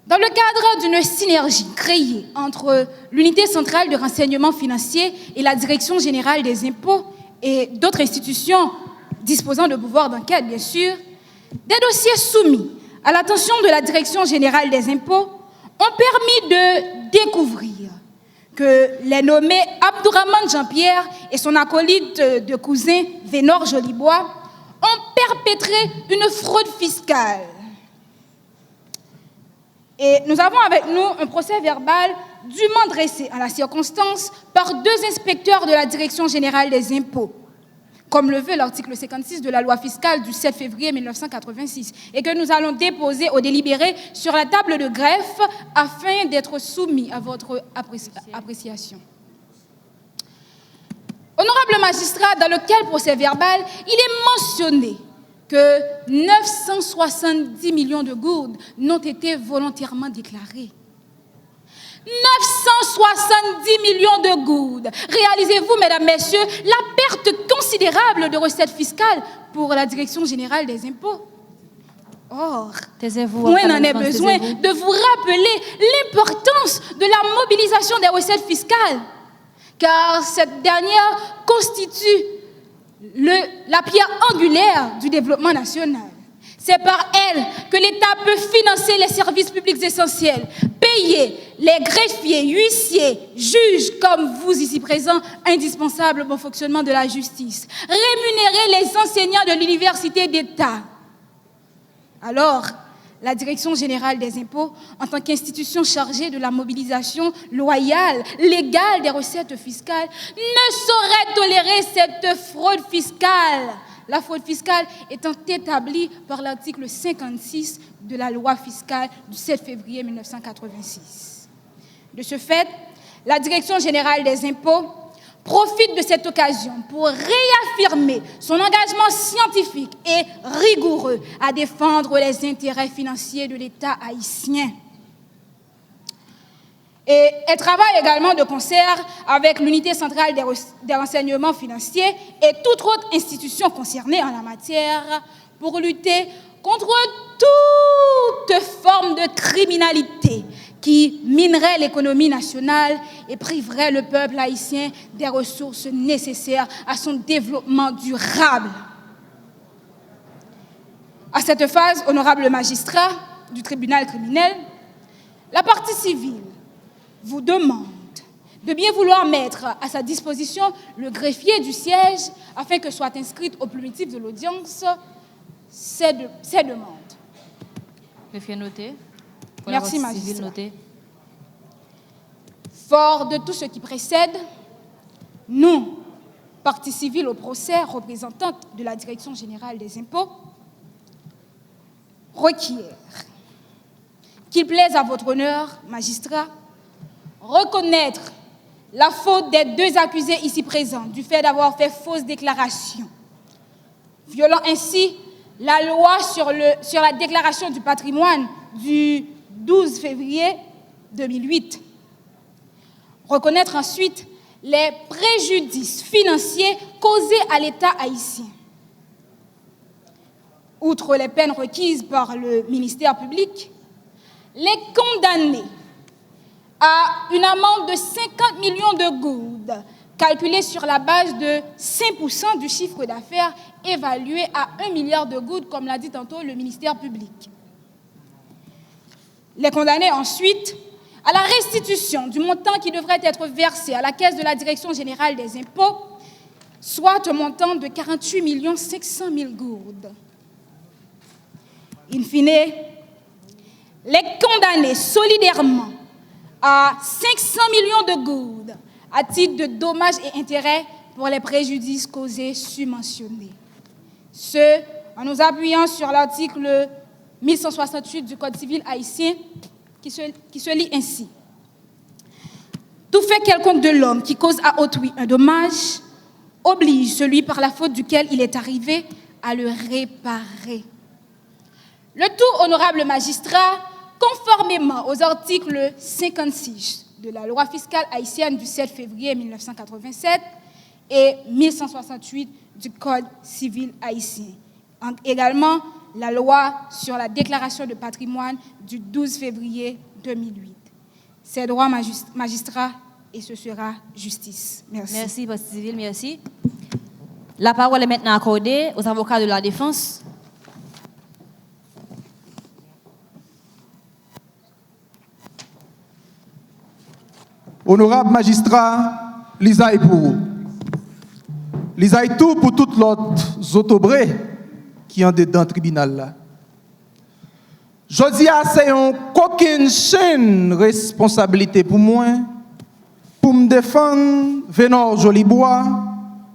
dans le cadre d'une synergie créée entre l'unité centrale de renseignement financier et la direction générale des impôts et d'autres institutions disposant de pouvoirs d'enquête, bien sûr, des dossiers soumis à l'attention de la direction générale des impôts ont permis de découvrir que les nommés Abdourahmane Jean-Pierre et son acolyte de cousin Vénor Jolibois ont perpétré une fraude fiscale. Et nous avons avec nous un procès verbal dûment dressé à la circonstance par deux inspecteurs de la Direction générale des impôts, comme le veut l'article 56 de la loi fiscale du 7 février 1986, et que nous allons déposer au délibéré sur la table de greffe afin d'être soumis à votre appréciation. Honorable magistrat, dans lequel procès verbal, il est mentionné que 970 millions de gourdes n'ont été volontairement déclarées. 970 millions de gourdes. Réalisez-vous, mesdames, messieurs, la perte considérable de recettes fiscales pour la Direction générale des impôts. Or, moi, n'en ai besoin de vous rappeler l'importance de la mobilisation des recettes fiscales, car cette dernière constitue la pierre angulaire du développement national. C'est par elle que l'État peut financer les services publics essentiels, payer les greffiers, huissiers, juges comme vous ici présents, indispensables au bon fonctionnement de la justice, rémunérer les enseignants de l'université d'État. Alors, la Direction générale des impôts, en tant qu'institution chargée de la mobilisation loyale, légale des recettes fiscales, ne saurait tolérer cette fraude fiscale. La fraude fiscale étant établie par l'article 56 de la loi fiscale du 7 février 1986. De ce fait, la Direction générale des impôts profite de cette occasion pour réaffirmer son engagement scientifique et rigoureux à défendre les intérêts financiers de l'État haïtien. Et elle travaille également de concert avec l'unité centrale des renseignements financiers et toute autre institution concernée en la matière pour lutter contre toute forme de criminalité qui minerait l'économie nationale et priverait le peuple haïtien des ressources nécessaires à son développement durable. À cette phase, honorable magistrat du tribunal criminel, la partie civile vous demande de bien vouloir mettre à sa disposition le greffier du siège afin que soient inscrites au plumitif de l'audience ces demandes. Greffier noté. Merci, magistrat. Fort de tout ce qui précède, nous, partie civile au procès, représentante de la Direction générale des impôts, requiert qu'il plaise à votre honneur, magistrat, reconnaître la faute des deux accusés ici présents du fait d'avoir fait fausse déclaration, violant ainsi la loi sur la déclaration du patrimoine du 12 février 2008. Reconnaître ensuite les préjudices financiers causés à l'État haïtien. Outre les peines requises par le ministère public, les condamnés à une amende de 50 millions de gourdes, calculée sur la base de 5% du chiffre d'affaires évalué à 1 milliard de gourdes, comme l'a dit tantôt le ministère public. Les condamnés ensuite à la restitution du montant qui devrait être versé à la caisse de la Direction générale des impôts, soit un montant de 48 500 000 gourdes. In fine, les condamnés solidairement à 500 millions de gourdes à titre de dommages et intérêts pour les préjudices causés submentionnés. Ce, en nous appuyant sur l'article 1168 du Code civil haïtien qui se lit ainsi. Tout fait quelconque de l'homme qui cause à autrui un dommage oblige celui par la faute duquel il est arrivé à le réparer. Le tout honorable magistrat, conformément aux articles 56 de la loi fiscale haïtienne du 7 février 1987 et 1168 du Code civil haïtien. Également, la loi sur la déclaration de patrimoine du 12 février 2008. C'est droit magistrat et ce sera justice. Merci. Merci, partie civile, merci. La parole est maintenant accordée aux avocats de la défense. Honorable magistrat, Lisa pour Lisa tout pour toutes l'autre autobré qui en dedans tribunal là. Jodi a c'est une coquine chaîne responsabilité pour moi pour me défendre Vénor Jolibois,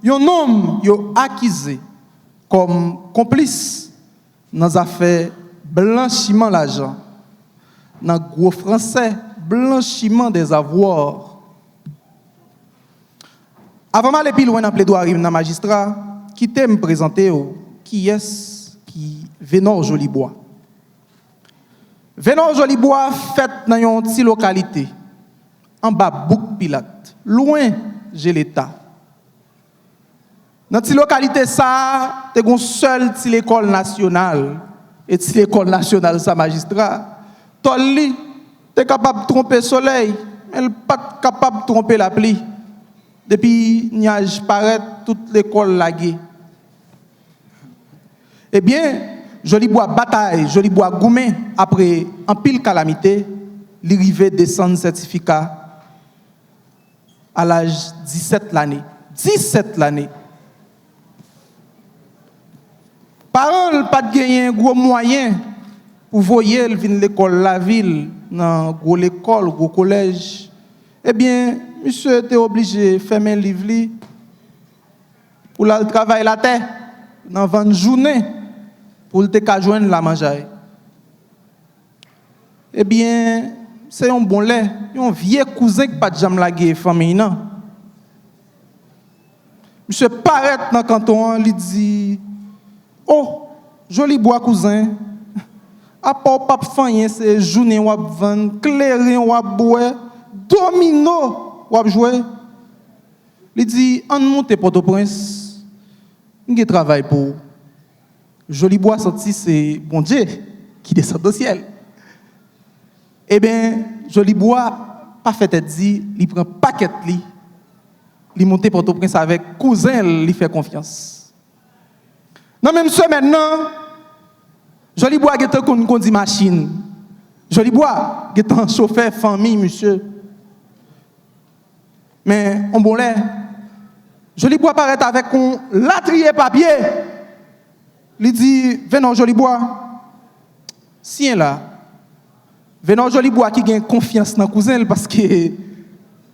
un homme yo accusé comme complice dans affaire blanchiment l'argent dans gros français blanchiment des avoirs. Avant d'aller plus loin dans le plaidoirie dans magistrat, qui t'aime me présenter qui est qui Vénor Jolibois. Vénor Jolibois fait dans une petite localité en bas Bouc Pilate, loin de l'État. Dans cette localité ça, tu as une seule petite école nationale et cette école nationale ça magistrat. Tolli tu es capable de tromper le soleil, mais elle n'est pas capable de tromper la pluie. Depuis nuage paraît, toute l'école laguée. Eh bien, Jolibois bataille, Jolibois goumé, après un pile calamité, l'arrivée descend certificat à l'âge 17 l'année. 17 l'année. Parole pas de gagner un gros moyen pour voyer venir l'école la ville dans l'école gros collège. Eh bien, monsieur était obligé de fermer le livre pour le travail la terre dans 20 journées pour le joindre la manger. Eh bien, c'est un bon lait, un vieux cousin qui pas de jamais lagué famille non. Monsieur paraît dans le canton, il dit oh, joli bois cousin. À part pas fanyen, c'est journée ou vendre, clairin ou boire, domino ou jouer. Il dit on monte Port-au-Prince. On travaille pour joli bois sorti c'est bon Dieu qui descend au ciel. Eh bien, joli bois pas fait être dit, il prend paquet li. Il monte Port-au-Prince avec cousin, il fait confiance. Non même ce maintenant Joli bois qui conduit machine. Joli bois qui est chauffeur famille, monsieur. Mais on bon lait. Joli bois paraît avec un latrier papier. Il dit, venons joli bois. Si là. Venons joli bois qui gagne confiance dans cousin parce que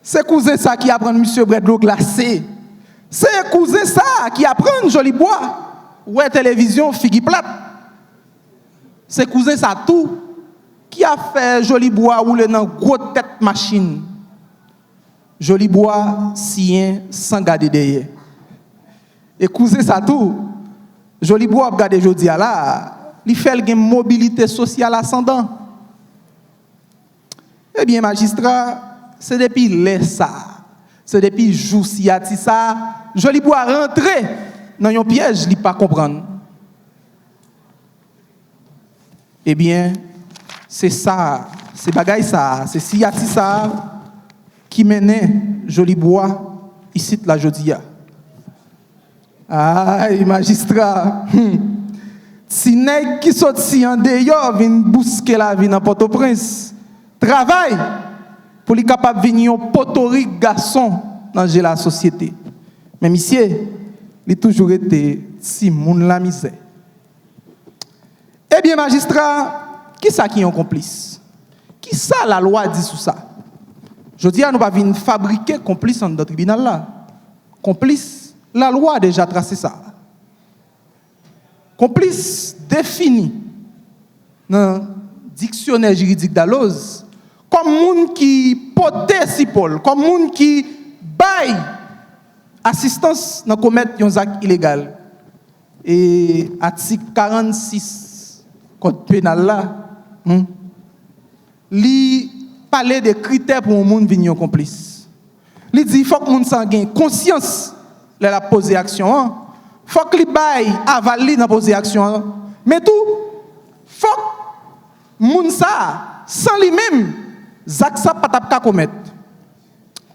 c'est cousin ça qui apprend monsieur bread l'eau glacée. C'est cousin ça qui apprend joli bois. Ouais télévision figue plate. C'est cousin ça tout qui a fait joli bois rouler dans gros tête machine. Joli bois sien sans garder derrière. Et cousin ça tout joli bois regarder jodi a là, il fait une mobilité sociale ascendant. Eh bien magistrat, c'est depuis ça. C'est depuis jour si a ti ça, joli bois rentrer dans un piège, il pas comprendre. Eh bien, c'est ça, c'est bagaille ça, c'est siati ça qui menait joli bois ici la jodia. Aïe, magistrat, si nèg qui sorti en dehors vient bousquer la vie dans Port-au-Prince, travaille pour lui capable venir un potorique garçon dans la société. Mais monsieur, il a toujours été si moun la misère. Eh bien, magistrat, qui ça qui est un complice? Qui ça la loi dit sur ça? Je dis à nous pas venir fabriquer complice dans notre tribunal là. Complice, la loi a déjà tracé ça. Complice défini dans le dictionnaire juridique d'Alloz comme moun qui pote si Paul, comme moun qui baille assistance dans commettre un acte illégal. Et article 46 code pénal là, li parler des critères pour un monde venir complice. Li dit faut que moun sa gen conscience la poser action. Faut que li bail avali dans poser action. Mais tout faut moun sa sans lui même zak sa pas tap ka commettre.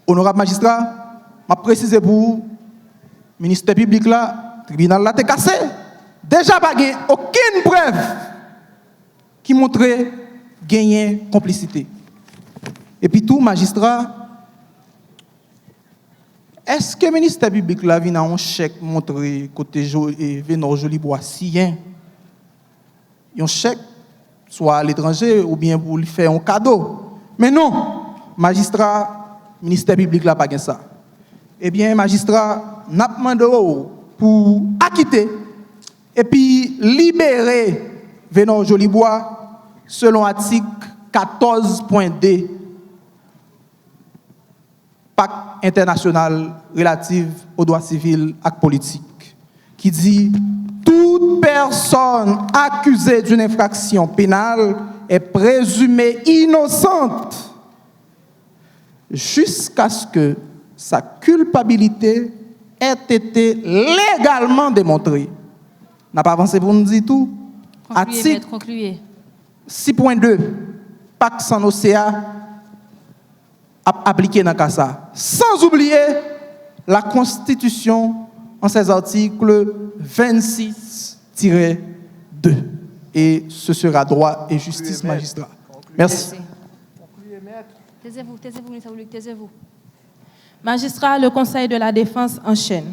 Honorable magistrat, m'a préciser pour ministère public là, tribunal là t'est cassé. Déjà pas gen aucune preuve qui montrait gagner complicité. Et puis tout magistrat, est-ce que le ministère public là vient un chèque montré côté Vénor Joli Bois sien, un chèque soit à l'étranger ou bien pour lui faire un cadeau. Mais non, magistrat, ministère public là pas gain ça. Eh bien magistrat, n'a demandé pour acquitter et puis libérer Vénor Joli Bois selon article 14.d Pacte international relatif aux droits civils et politiques, qui dit toute personne accusée d'une infraction pénale est présumée innocente jusqu'à ce que sa culpabilité ait été légalement démontrée. N'a pas avancé pour nous dire tout. Article 6.2 Pacte sans océan appliqué dans le cas ça. Sans oublier la Constitution en ses articles 26-2. Et ce sera droit et justice magistrat. Merci. Taisez-vous. Magistrat, le Conseil de la Défense enchaîne.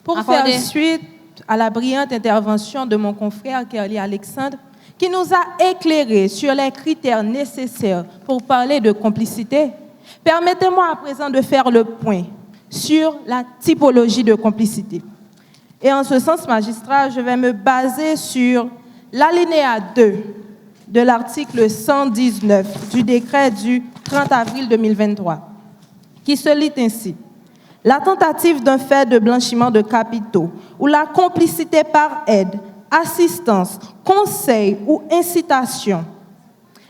Pour faire suite à la brillante intervention de mon confrère Kerli Alexandre, qui nous a éclairé sur les critères nécessaires pour parler de complicité, permettez-moi à présent de faire le point sur la typologie de complicité. Et en ce sens, magistrat, je vais me baser sur l'alinéa 2 de l'article 119 du décret du 30 avril 2023, qui se lit ainsi. La tentative d'un fait de blanchiment de capitaux ou la complicité par aide, assistance, conseil ou incitation,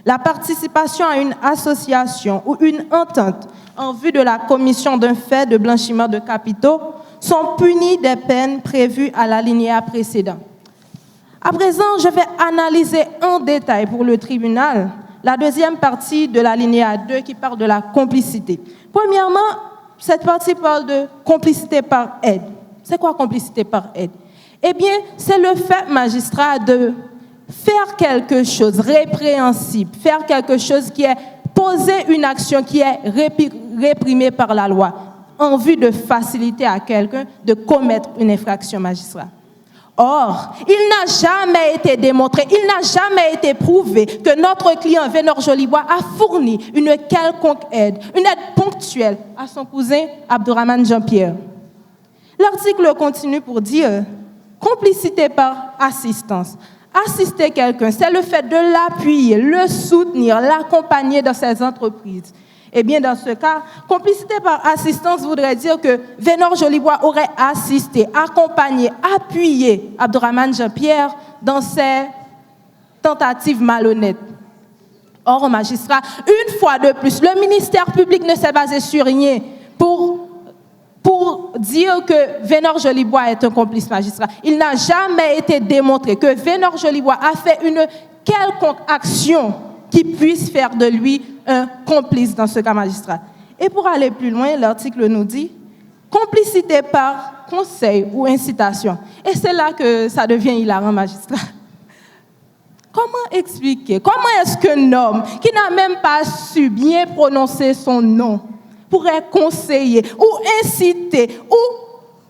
la participation à une association ou une entente en vue de la commission d'un fait de blanchiment de capitaux sont punis des peines prévues à l'alinéa précédent. À présent, je vais analyser en détail pour le tribunal la deuxième partie de l'alinéa 2 qui parle de la complicité. Premièrement, cette partie parle de complicité par aide. C'est quoi complicité par aide? Eh bien, c'est le fait, magistrat, de faire quelque chose répréhensible, faire quelque chose qui est poser une action qui est réprimée par la loi en vue de faciliter à quelqu'un de commettre une infraction, magistrat. Or, il n'a jamais été démontré, il n'a jamais été prouvé que notre client Vénor Jolibois a fourni une quelconque aide, une aide ponctuelle à son cousin Abdourahmane Jean-Pierre. L'article continue pour dire complicité par assistance. Assister quelqu'un, c'est le fait de l'appuyer, le soutenir, l'accompagner dans ses entreprises. Eh bien, dans ce cas, complicité par assistance voudrait dire que Vénor Jolibois aurait assisté, accompagné, appuyé Abdourahmane Jean-Pierre dans ses tentatives malhonnêtes. Or, magistrat, une fois de plus, le ministère public ne s'est basé sur rien pour dire que Vénor Jolibois est un complice, magistrat. Il n'a jamais été démontré que Vénor Jolibois a fait une quelconque action qui puisse faire de lui un complice dans ce cas, magistrat. Et pour aller plus loin, l'article nous dit complicité par conseil ou incitation. Et c'est là que ça devient hilarant, magistrat. Comment expliquer? Comment est-ce qu'un homme qui n'a même pas su bien prononcer son nom pourrait conseiller ou inciter ou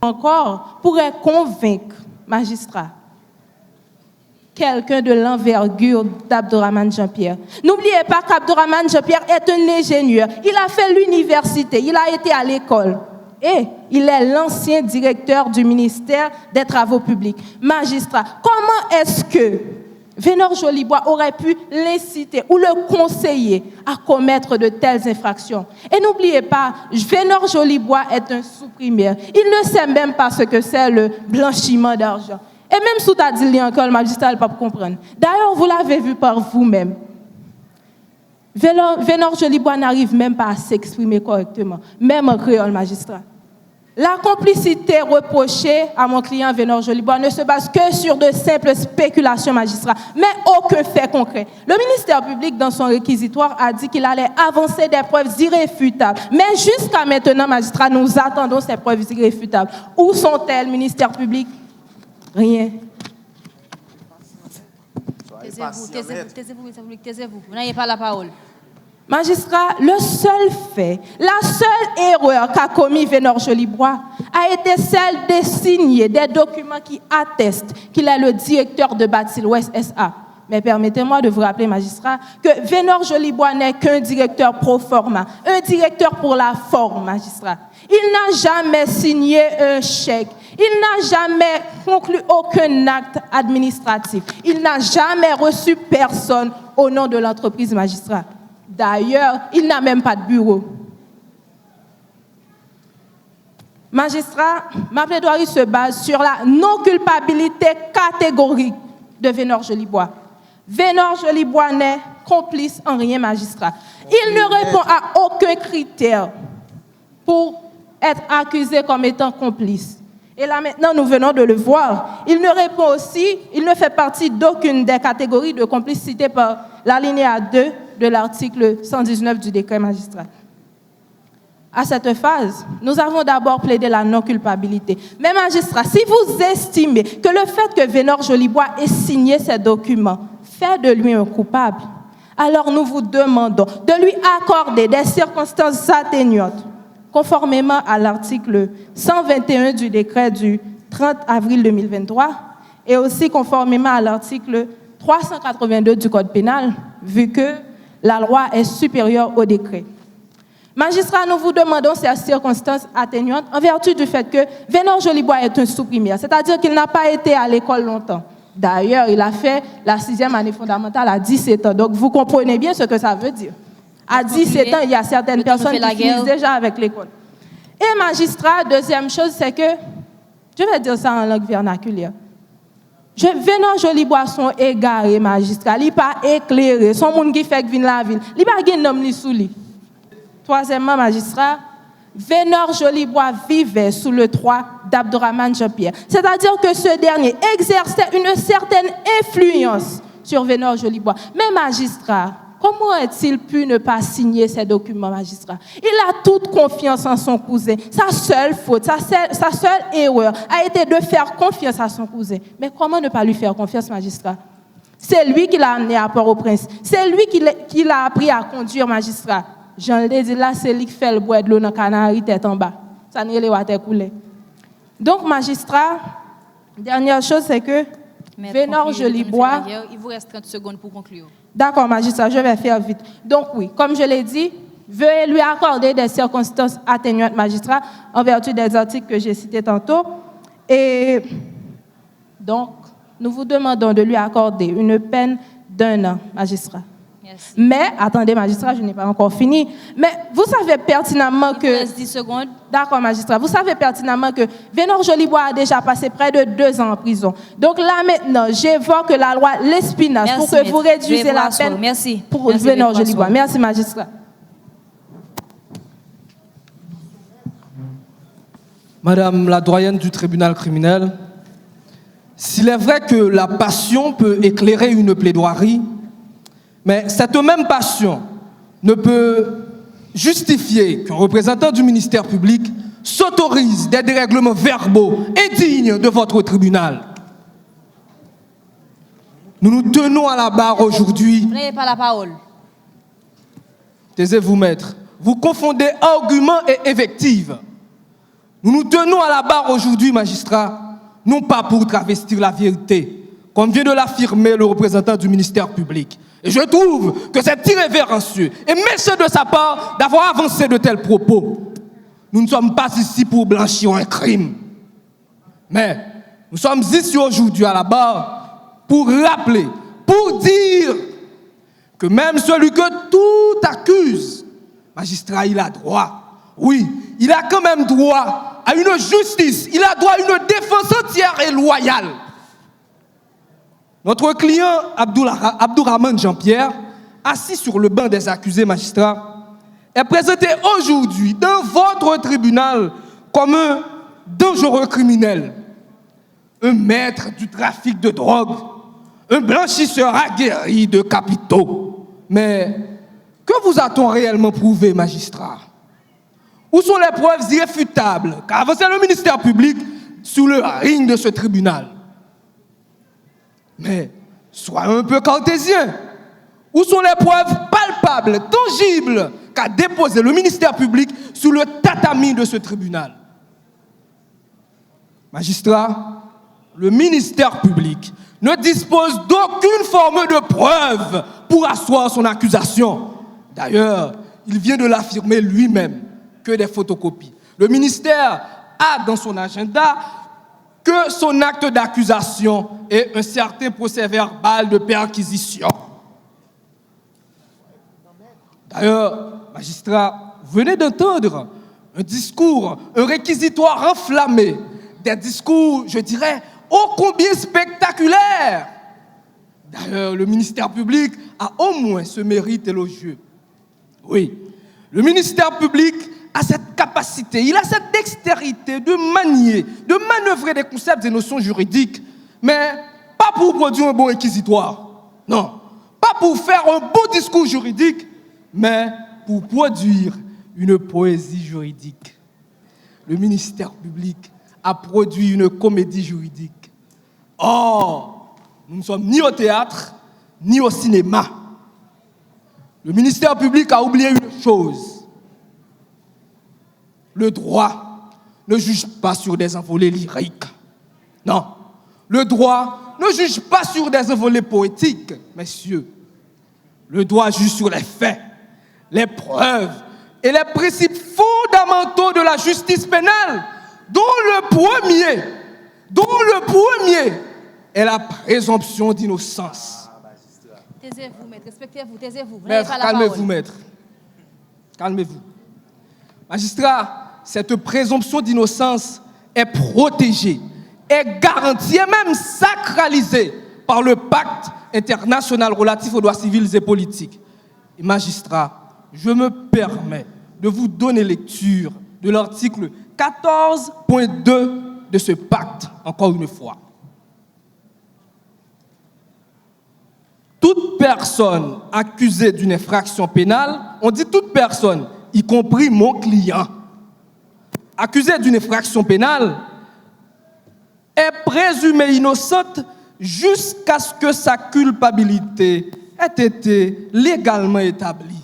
encore pourrait convaincre, magistrat, quelqu'un de l'envergure d'Abdourahmane Jean-Pierre? N'oubliez pas qu'Abdourahmane Jean-Pierre est un ingénieur. Il a fait l'université, il a été à l'école. Et il est l'ancien directeur du ministère des Travaux publics. Magistrat, comment est-ce que Vénor Jolibois aurait pu l'inciter ou le conseiller à commettre de telles infractions? Et n'oubliez pas, Vénor Jolibois est un sous-primaire. Il ne sait même pas ce que c'est le blanchiment d'argent. Et même si tu as dit encore, le magistrat ne peut pas comprendre. D'ailleurs, vous l'avez vu par vous-même. Vénor Jolibois n'arrive même pas à s'exprimer correctement, même en créole, magistrat. La complicité reprochée à mon client Vénor Jolibois ne se base que sur de simples spéculations, magistrat, mais aucun fait concret. Le ministère public, dans son réquisitoire, a dit qu'il allait avancer des preuves irréfutables. Mais jusqu'à maintenant, magistrat, nous attendons ces preuves irréfutables. Où sont-elles, ministère public? Rien. Taisez-vous. Vous n'avez pas la parole. Magistrat, le seul fait, la seule erreur qu'a commis Vénor Jolibois a été celle de signer des documents qui attestent qu'il est le directeur de Bâti l'Ouest SA. Mais permettez-moi de vous rappeler, magistrat, que Vénor Jolibois n'est qu'un directeur pro forma, un directeur pour la forme, magistrat. Il n'a jamais signé un chèque. Il n'a jamais conclu aucun acte administratif. Il n'a jamais reçu personne au nom de l'entreprise, magistrat. D'ailleurs, il n'a même pas de bureau. Magistrat, ma plaidoirie se base sur la non-culpabilité catégorique de Vénor Jolibois. Vénor Jolibois n'est complice en rien, magistrat. Il ne répond à aucun critère pour être accusé comme étant complice. Et là maintenant, nous venons de le voir. Il ne répond aussi, il ne fait partie d'aucune des catégories de complicité par l'alinéa 2 de l'article 119 du décret, magistrat. À cette phase, nous avons d'abord plaidé la non-culpabilité. Mais magistrat, si vous estimez que le fait que Vénor Jolibois ait signé ces documents fait de lui un coupable, alors nous vous demandons de lui accorder des circonstances atténuantes, conformément à l'article 121 du décret du 30 avril 2023 et aussi conformément à l'article 382 du Code pénal, vu que la loi est supérieure au décret. Magistrat, nous vous demandons ces circonstances atténuantes en vertu du fait que Vénor Jolibois est un sous-primaire, c'est-à-dire qu'il n'a pas été à l'école longtemps. D'ailleurs, il a fait la 6e année fondamentale à 17 ans. Donc, vous comprenez bien ce que ça veut dire. À 17 ans, il y a certaines personnes qui finissent déjà avec l'école. Et magistrat, deuxième chose, c'est que, je vais dire ça en langue vernaculaire, Vénor Jolibois sont égarés, magistrat. Il n'est pas éclairé. Son monde qui fait que vient la ville. Il n'est pas un homme ni sous lui. Troisièmement, magistrat, Vénor Jolibois vivait sous le toit d'Abdourahmane Jean-Pierre. C'est-à-dire que ce dernier exerçait une certaine influence sur Vénor Jolibois. Mais magistrat, comment a-t-il pu ne pas signer ces documents, magistrat? Il a toute confiance en son cousin. Sa seule faute, sa seule erreur a été de faire confiance à son cousin. Mais comment ne pas lui faire confiance, magistrat? C'est lui qui l'a amené à Port-au-Prince. C'est lui qui l'a appris à conduire, magistrat. Jean l'ai dit là, c'est lui qui fait le bois de l'eau dans le canari, tête en bas. Ça n'est pas les couler. Donc, magistrat, dernière chose, c'est que Vénor Jolibois. Il vous reste 30 secondes pour conclure. D'accord, magistrat, je vais faire vite. Donc, oui, comme je l'ai dit, veuillez lui accorder des circonstances atténuantes, magistrat, en vertu des articles que j'ai cités tantôt. Et donc, nous vous demandons de lui accorder une peine d'1 an, magistrat. Merci. Mais, attendez, magistrat, je n'ai pas encore fini. Mais vous savez pertinemment que... Il vous reste 10 secondes. D'accord, magistrat. Vous savez pertinemment que Vénor Jolibois a déjà passé près de 2 ans en prison. Donc là, maintenant, j'évoque la loi Lespinasse pour que vous réduisez la peine pour Vénor Jolibois. Merci, magistrat. Madame la doyenne du tribunal criminel, s'il est vrai que la passion peut éclairer une plaidoirie, mais cette même passion ne peut justifier qu'un représentant du ministère public s'autorise des dérèglements verbaux indignes de votre tribunal. Nous nous tenons à la barre aujourd'hui. Vous n'avez pas la parole. Taisez-vous, maître. Vous confondez argument et invective. Nous nous tenons à la barre aujourd'hui, magistrat, non pas pour travestir la vérité, comme vient de l'affirmer le représentant du ministère public. Et je trouve que c'est irrévérencieux et méchant de sa part d'avoir avancé de tels propos. Nous ne sommes pas ici pour blanchir un crime. Mais nous sommes ici aujourd'hui à la barre pour rappeler, pour dire que même celui que tout accuse, magistrat, il a droit. Oui, il a quand même droit à une justice. Il a droit à une défense entière et loyale. Notre client, Abdourahmane Jean-Pierre, assis sur le banc des accusés magistrats, est présenté aujourd'hui dans votre tribunal comme un dangereux criminel, un maître du trafic de drogue, un blanchisseur aguerri de capitaux. Mais que vous a-t-on réellement prouvé, magistrat? Où sont les preuves irréfutables qu'a avancé le ministère public sur le ring de ce tribunal? Mais sois un peu cartésien. Où sont les preuves palpables, tangibles qu'a déposé le ministère public sur le tatami de ce tribunal? Magistrat, le ministère public ne dispose d'aucune forme de preuve pour asseoir son accusation. D'ailleurs, il vient de l'affirmer lui-même que des photocopies. Le ministère a dans son agenda que son acte d'accusation est un certain procès-verbal de perquisition. D'ailleurs, magistrat, vous venez d'entendre un discours, un réquisitoire enflammé, des discours, je dirais, ô combien spectaculaires. D'ailleurs, le ministère public a au moins ce mérite élogieux. Oui, le ministère public a cette capacité, il a cette dextérité de manier, de manœuvrer des concepts et notions juridiques, mais pas pour produire un bon réquisitoire. Non, pas pour faire un beau discours juridique, mais pour produire une poésie juridique. Le ministère public a produit une comédie juridique. Or, nous ne sommes ni au théâtre, ni au cinéma. Le ministère public a oublié une chose. Le droit ne juge pas sur des envolées lyriques. Non, le droit ne juge pas sur des envolées poétiques, messieurs. Le droit juge sur les faits, les preuves et les principes fondamentaux de la justice pénale, dont le premier est la présomption d'innocence. Taisez-vous, maître, respectez-vous, taisez-vous. Maître, calmez-vous, maître. Calmez-vous. Magistrat, cette présomption d'innocence est protégée, est garantie et même sacralisée par le pacte international relatif aux droits civils et politiques. Et magistrat, je me permets de vous donner lecture de l'article 14.2 de ce pacte, encore une fois. Toute personne accusée d'une infraction pénale, on dit toute personne, y compris mon client, accusée d'une infraction pénale, est présumée innocente jusqu'à ce que sa culpabilité ait été légalement établie.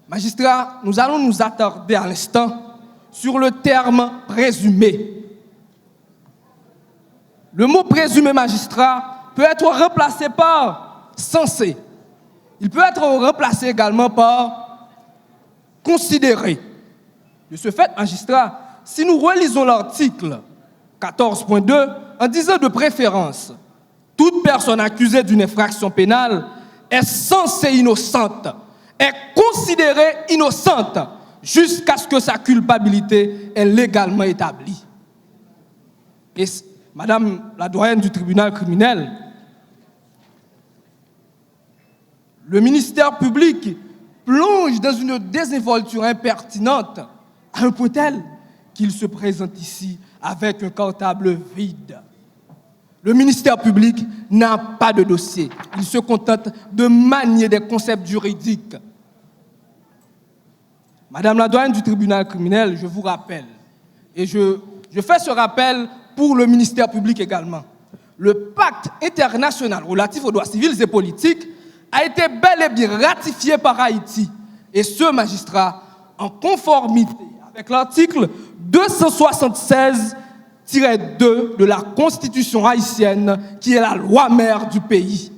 Magistrat, nous allons nous attarder à l'instant sur le terme présumé. Le mot présumé, magistrat, peut être remplacé par censé. Il peut être remplacé également par considéré. De ce fait, magistrat, si nous relisons l'article 14.2, en disant de préférence, toute personne accusée d'une infraction pénale est censée innocente, est considérée innocente jusqu'à ce que sa culpabilité est légalement établie. Et Madame la doyenne du tribunal criminel, le ministère public plonge dans une désinvolture impertinente à un point tel qu'il se présente ici avec un cartable vide. Le ministère public n'a pas de dossier. Il se contente de manier des concepts juridiques. Madame la doyenne du tribunal criminel, je vous rappelle, et je fais ce rappel pour le ministère public également. Le pacte international relatif aux droits civils et politiques a été bel et bien ratifié par Haïti, et ce magistrat en conformité avec l'article 276-2 de la Constitution haïtienne, qui est la loi mère du pays.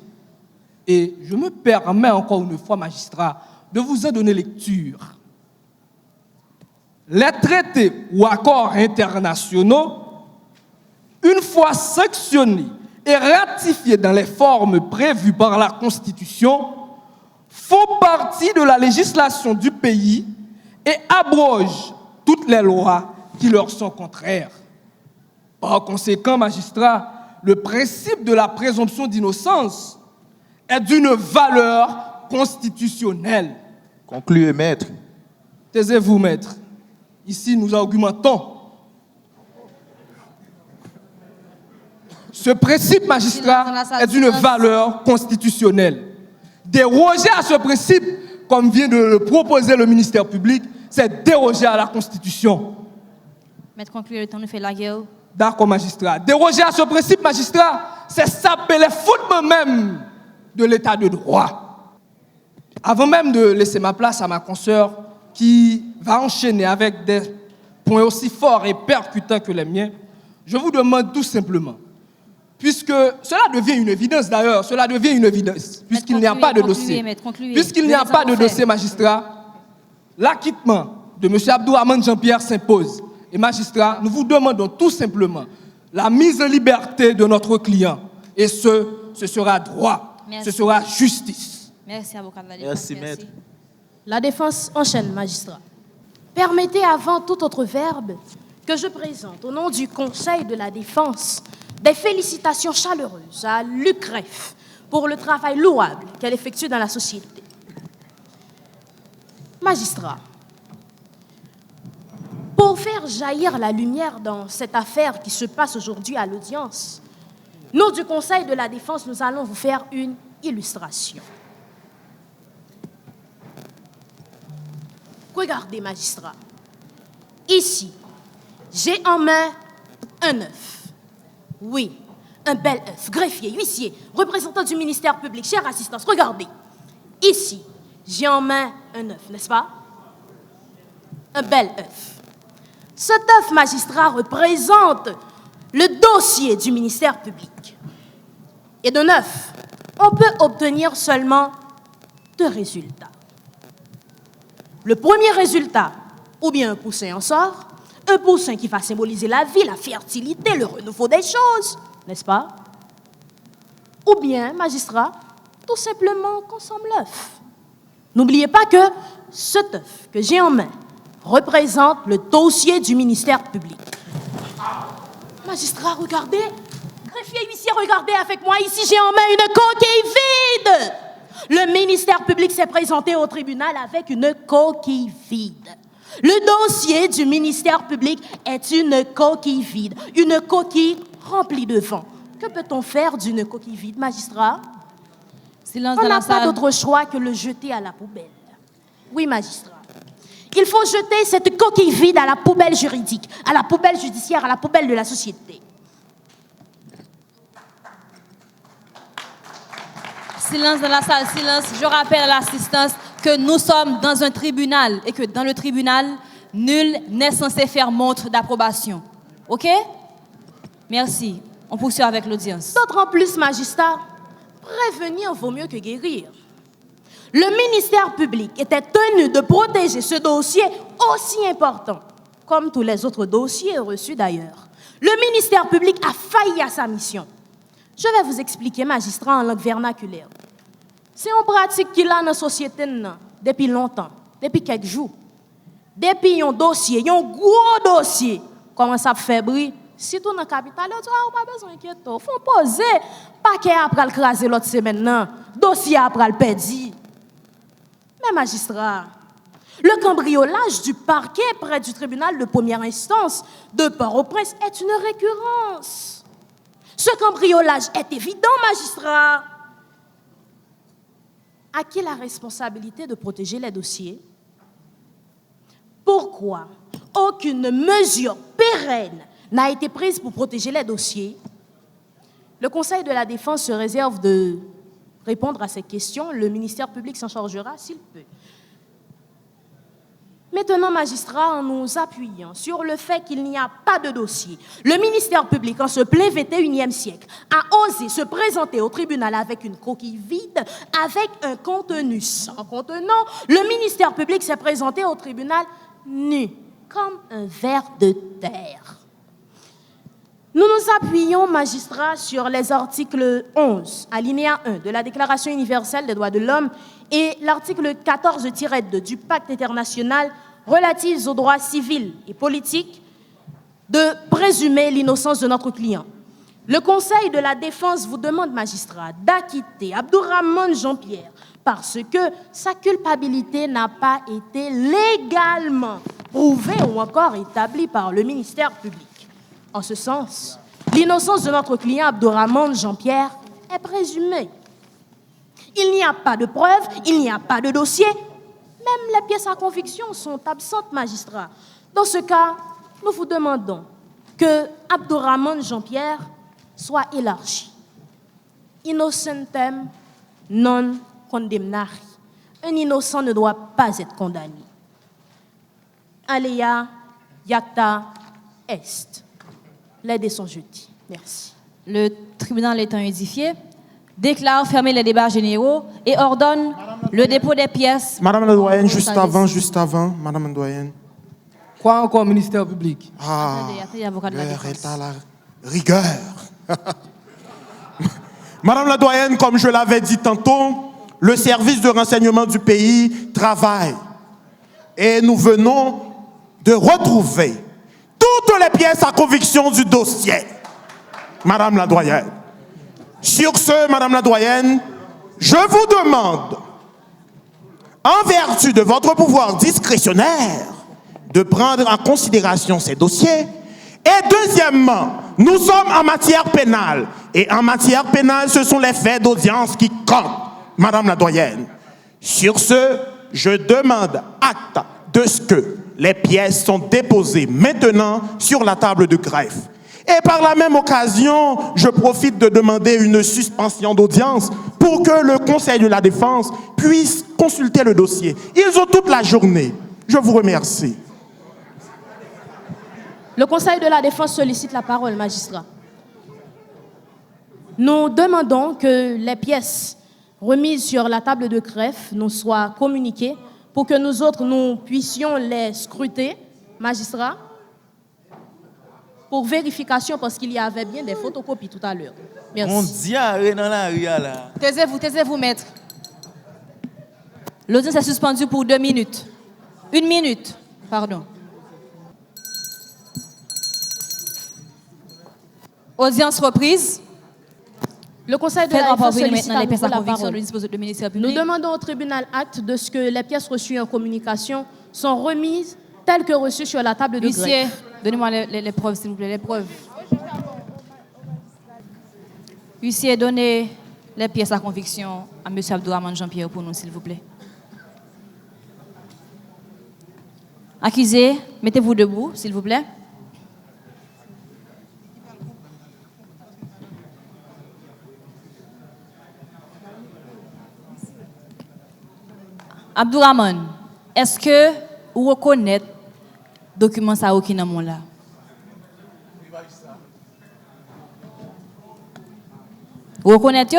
Et je me permets encore une fois, magistrat, de vous en donner lecture. Les traités ou accords internationaux, une fois sanctionnés et ratifiés dans les formes prévues par la Constitution, font partie de la législation du pays et abrogent toutes les lois qui leur sont contraires. Par conséquent, magistrat, le principe de la présomption d'innocence est d'une valeur constitutionnelle. Concluez, maître. Taisez-vous, maître. Ici, nous argumentons. Ce principe, magistrat, est d'une valeur constitutionnelle. Déroger à ce principe, comme vient de le proposer le ministère public, c'est déroger à la Constitution. Maître, conclure, le temps nous fait la guerre. D'accord, magistrat. Déroger à ce principe, magistrat, c'est saper les fondements même de l'état de droit. Avant même de laisser ma place à ma consoeur, qui va enchaîner avec des points aussi forts et percutants que les miens, je vous demande tout simplement, puisque cela devient une évidence d'ailleurs, cela devient une évidence, puisqu'il n'y a pas de dossier. Puisqu'il n'y a pas de dossier, magistrat, l'acquittement de M. Abdourahmane Jean-Pierre s'impose. Et magistrat, nous vous demandons tout simplement la mise en liberté de notre client. Et ce sera droit, ce sera justice. Merci, avocat. Merci, maître. La défense enchaîne, magistrat. Permettez avant tout autre verbe que je présente au nom du Conseil de la défense des félicitations chaleureuses à l'UCREF pour le travail louable qu'elle effectue dans la société. Magistrat, pour faire jaillir la lumière dans cette affaire qui se passe aujourd'hui à l'audience, nous du Conseil de la défense, nous allons vous faire une illustration. Regardez, magistrat. Ici, j'ai en main un œuf. Oui, un bel œuf. Greffier, huissier, représentant du ministère public, chère assistance, regardez. Ici, j'ai en main un œuf, n'est-ce pas? Un bel œuf. Cet œuf, magistrat, représente le dossier du ministère public. Et d'un œuf, on peut obtenir seulement 2 résultats. Le premier résultat, ou bien un poussin en sort, Un poussin qui va symboliser la vie, la fertilité, le renouveau des choses, n'est-ce pas? Ou bien, magistrat, tout simplement consomme l'œuf. N'oubliez pas que cet œuf que j'ai en main représente le dossier du ministère public. Magistrat, regardez. Greffier, huissier, regardez avec moi. Ici, j'ai en main une coquille vide. Le ministère public s'est présenté au tribunal avec une coquille vide. Le dossier du ministère public est une coquille vide, une coquille remplie de vent. Que peut-on faire d'une coquille vide, magistrat? Silence On dans n'a la pas salle. d'autre choix que le jeter à la poubelle. Oui, magistrat. Il faut jeter cette coquille vide à la poubelle juridique, à la poubelle judiciaire, à la poubelle de la société. Silence dans la salle, silence. Je rappelle à l'assistance que nous sommes dans un tribunal et que dans le tribunal, nul n'est censé faire montre d'approbation. OK? Merci. On poursuit avec l'audience. D'autant plus, magistrat, prévenir vaut mieux que guérir. Le ministère public était tenu de protéger ce dossier aussi important, comme tous les autres dossiers reçus d'ailleurs. Le ministère public a failli à sa mission. Je vais vous expliquer, magistrat, en langue vernaculaire. C'est une pratique qu'il a dans la société depuis longtemps, depuis quelques jours. Depuis un dossier, un gros dossier, commence à faire bruit. Si tout dans la capitale, on n'a pas besoin d'inquiéter. Il faut poser. Pas qu'il après le craser l'autre semaine, non. Dossier après le perdu. Mais magistrat, le cambriolage du parquet près du tribunal de première instance de Port-au-Prince est une récurrence. Ce cambriolage est évident, magistrat. À qui la responsabilité de protéger les dossiers? Pourquoi aucune mesure pérenne n'a été prise pour protéger les dossiers? Le Conseil de la Défense se réserve de répondre à ces questions. Le ministère public s'en chargera s'il peut. Maintenant, magistrat, en nous appuyant sur le fait qu'il n'y a pas de dossier, le ministère public, en ce plein 21e siècle, a osé se présenter au tribunal avec une coquille vide, avec un contenu sans contenant. Le ministère public s'est présenté au tribunal nu, comme un ver de terre. Nous nous appuyons, magistrat, sur les articles 11, alinéa 1 de la Déclaration universelle des droits de l'homme et l'article 14-2 du Pacte international relatif aux droits civils et politiques de présumer l'innocence de notre client. Le Conseil de la Défense vous demande, magistrat, d'acquitter Abdourahmane Jean-Pierre parce que sa culpabilité n'a pas été légalement prouvée ou encore établie par le ministère public. En ce sens, l'innocence de notre client Abdourahmane Jean-Pierre est présumée. Il n'y a pas de preuves, il n'y a pas de dossier. Même les pièces à conviction sont absentes, magistrat. Dans ce cas, nous vous demandons que Abdourahmane Jean-Pierre soit élargi. Innocentem non condemnari. Un innocent ne doit pas être condamné. Alea iacta est. Les dés sont jetés. Merci. Le tribunal étant édifié, déclare fermer les débats généraux et ordonne le dépôt des pièces. Madame la doyenne, juste avant, Madame la doyenne. Quoi encore, ministère public? Attendez, avocat de la l'heure défense. est à la rigueur. Madame la doyenne, comme je l'avais dit tantôt, le service de renseignement du pays travaille. Et nous venons de retrouver toutes les pièces à conviction du dossier. Madame la doyenne. Sur ce, Madame la doyenne, je vous demande, en vertu de votre pouvoir discrétionnaire, de prendre en considération ces dossiers. Et deuxièmement, nous sommes en matière pénale. Et en matière pénale, ce sont les faits d'audience qui comptent, Madame la doyenne. Sur ce, je demande acte de ce que les pièces sont déposées maintenant sur la table de greffe. Et par la même occasion, je profite de demander une suspension d'audience pour que le Conseil de la Défense puisse consulter le dossier. Ils ont toute la journée. Je vous remercie. Le Conseil de la Défense sollicite la parole, magistrat. Nous demandons que les pièces remises sur la table de greffe nous soient communiquées pour que nous autres, nous puissions les scruter, magistrat. pour vérification parce qu'il y avait bien des photocopies tout à l'heure. Merci. On diarrhée dans la rue là. Taisez-vous, maître. L'audience est suspendue pour 2 minutes. 1 minute, pardon. Audience reprise. Le Conseil de la défense sollicite à nouveau la parole. Nous Nous demandons au tribunal acte de ce que les pièces reçues en communication sont remises telles que reçues sur la table de Huissier, greffe. donnez-moi les preuves, s'il vous plaît, les preuves. Huissier, donnez les pièces à conviction à M. Abdourahmane Jean-Pierre pour nous, s'il vous plaît. Accusé, mettez-vous debout, s'il vous plaît. Abdourahmane, est-ce que vous reconnaissez le document ça qui est dans mon là? Vous reconnaissez?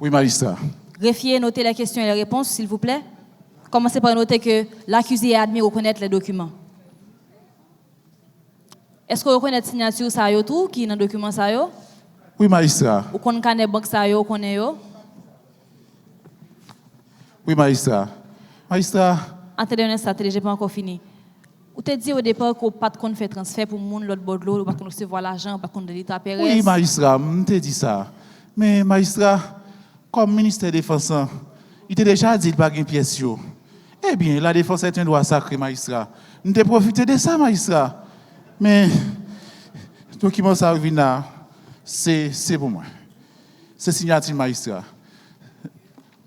Oui, magistrat. Greffier, notez les questions et les réponses, s'il vous plaît. Commencez par noter que l'accusé a admis reconnaître les documents. Est-ce que vous reconnaissez la signature ça yo tout qui est dans le document ça yo? Oui, magistrat. Ou qu'on connaît banque ça yo, connaît yo? Oui, magistrat. Magistrat. Attendez un instant, j'ai pas encore fini. Vous te dit au départ qu'on pas de faire transfert pour moun l'autre bord de l'eau, pas qu'on recevoir l'argent, pas qu'on de l'État Pérez. Oui, magistrat, je t'ai dit ça. Mais magistrat, comme ministère de la Défense, il t'a déjà dit qu'il n'y a pas de pièce. Eh bien, la défense est un droit sacré, magistrat. Nous t'ai profité de ça, magistrat. Mais, le document ça revient là, c'est pour moi. C'est signature, magistrat.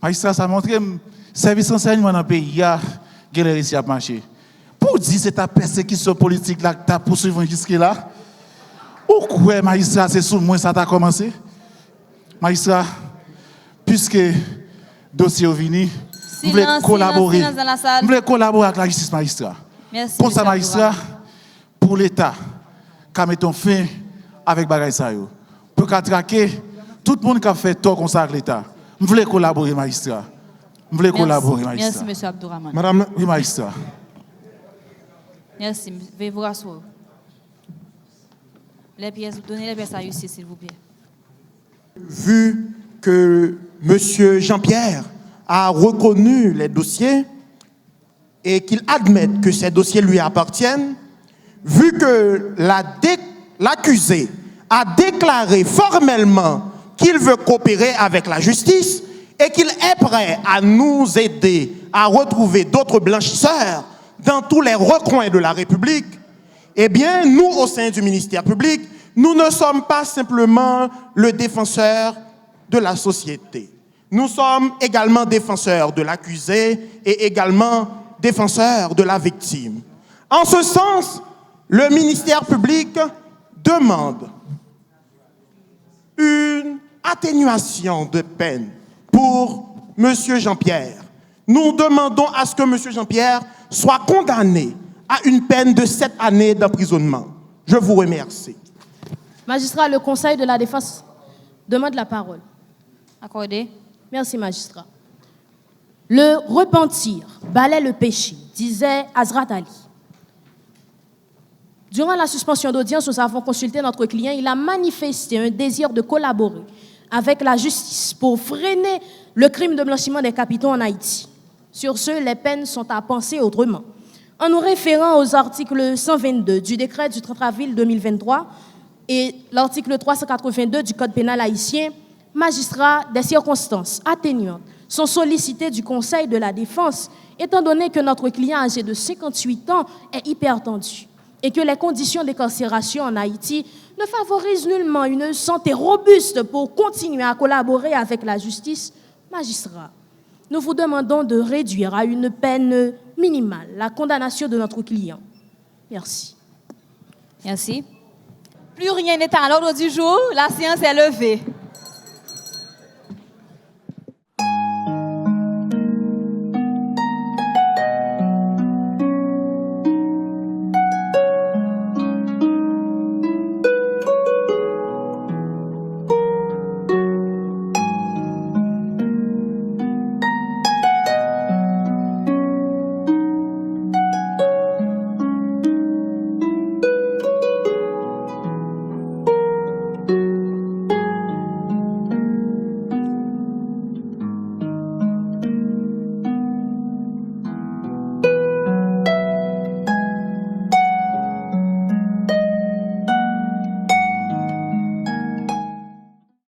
Magistrat, ça montre que le service d'enseignement dans le pays, il y a réussi à marcher. Pour dire que c'est ta persécution politique là que tu as poursuivi jusque-là, ou quoi, magistrat, c'est sous moi ça t'a commencé? Magistrat, puisque le dossier est venu, vous voulez collaborer. Vous voulez collaborer avec la justice, magistrat. Merci. Pour ça, magistrat, pour l'État, qu'à mettre fin avec Bagay Sayo. Pour qu'à traquer tout le monde qui a fait tort comme ça avec l'État. Vous voulez collaborer, magistrat. Vous voulez collaborer, magistrat. Merci, M. Abdourahmane. Madame, oui, magistrat. Merci. Veuillez vous rasseoir. Les pièces, donnez les pièces à justice, s'il vous plaît. Vu que M. Jean-Pierre a reconnu les dossiers et qu'il admette que ces dossiers lui appartiennent, vu que l'accusé a déclaré formellement qu'il veut coopérer avec la justice et qu'il est prêt à nous aider à retrouver d'autres blanchisseurs dans tous les recoins de la République, eh bien, nous, au sein du ministère public, nous ne sommes pas simplement le défenseur de la société. Nous sommes également défenseurs de l'accusé et également défenseurs de la victime. En ce sens, le ministère public demande une atténuation de peine pour M. Jean-Pierre. Nous demandons à ce que M. Jean-Pierre soit condamné à une peine de 7 années d'emprisonnement. Je vous remercie. Magistrat, le Conseil de la défense demande la parole. Accordé. Merci, magistrat. Le repentir balaie le péché, disait Hazrat Ali. Durant la suspension d'audience, nous avons consulté notre client. Il a manifesté un désir de collaborer avec la justice pour freiner le crime de blanchiment des capitaux en Haïti. Sur ce, les peines sont à penser autrement. En nous référant aux articles 122 du décret du 30 avril 2023 et l'article 382 du Code pénal haïtien, magistrats, des circonstances atténuantes sont sollicités du Conseil de la défense, étant donné que notre client âgé de 58 ans est hypertendu et que les conditions d'incarcération en Haïti ne favorisent nullement une santé robuste pour continuer à collaborer avec la justice. Magistrats, nous vous demandons de réduire à une peine minimale la condamnation de notre client. Merci. Merci. Plus rien n'est à l'ordre du jour, la séance est levée.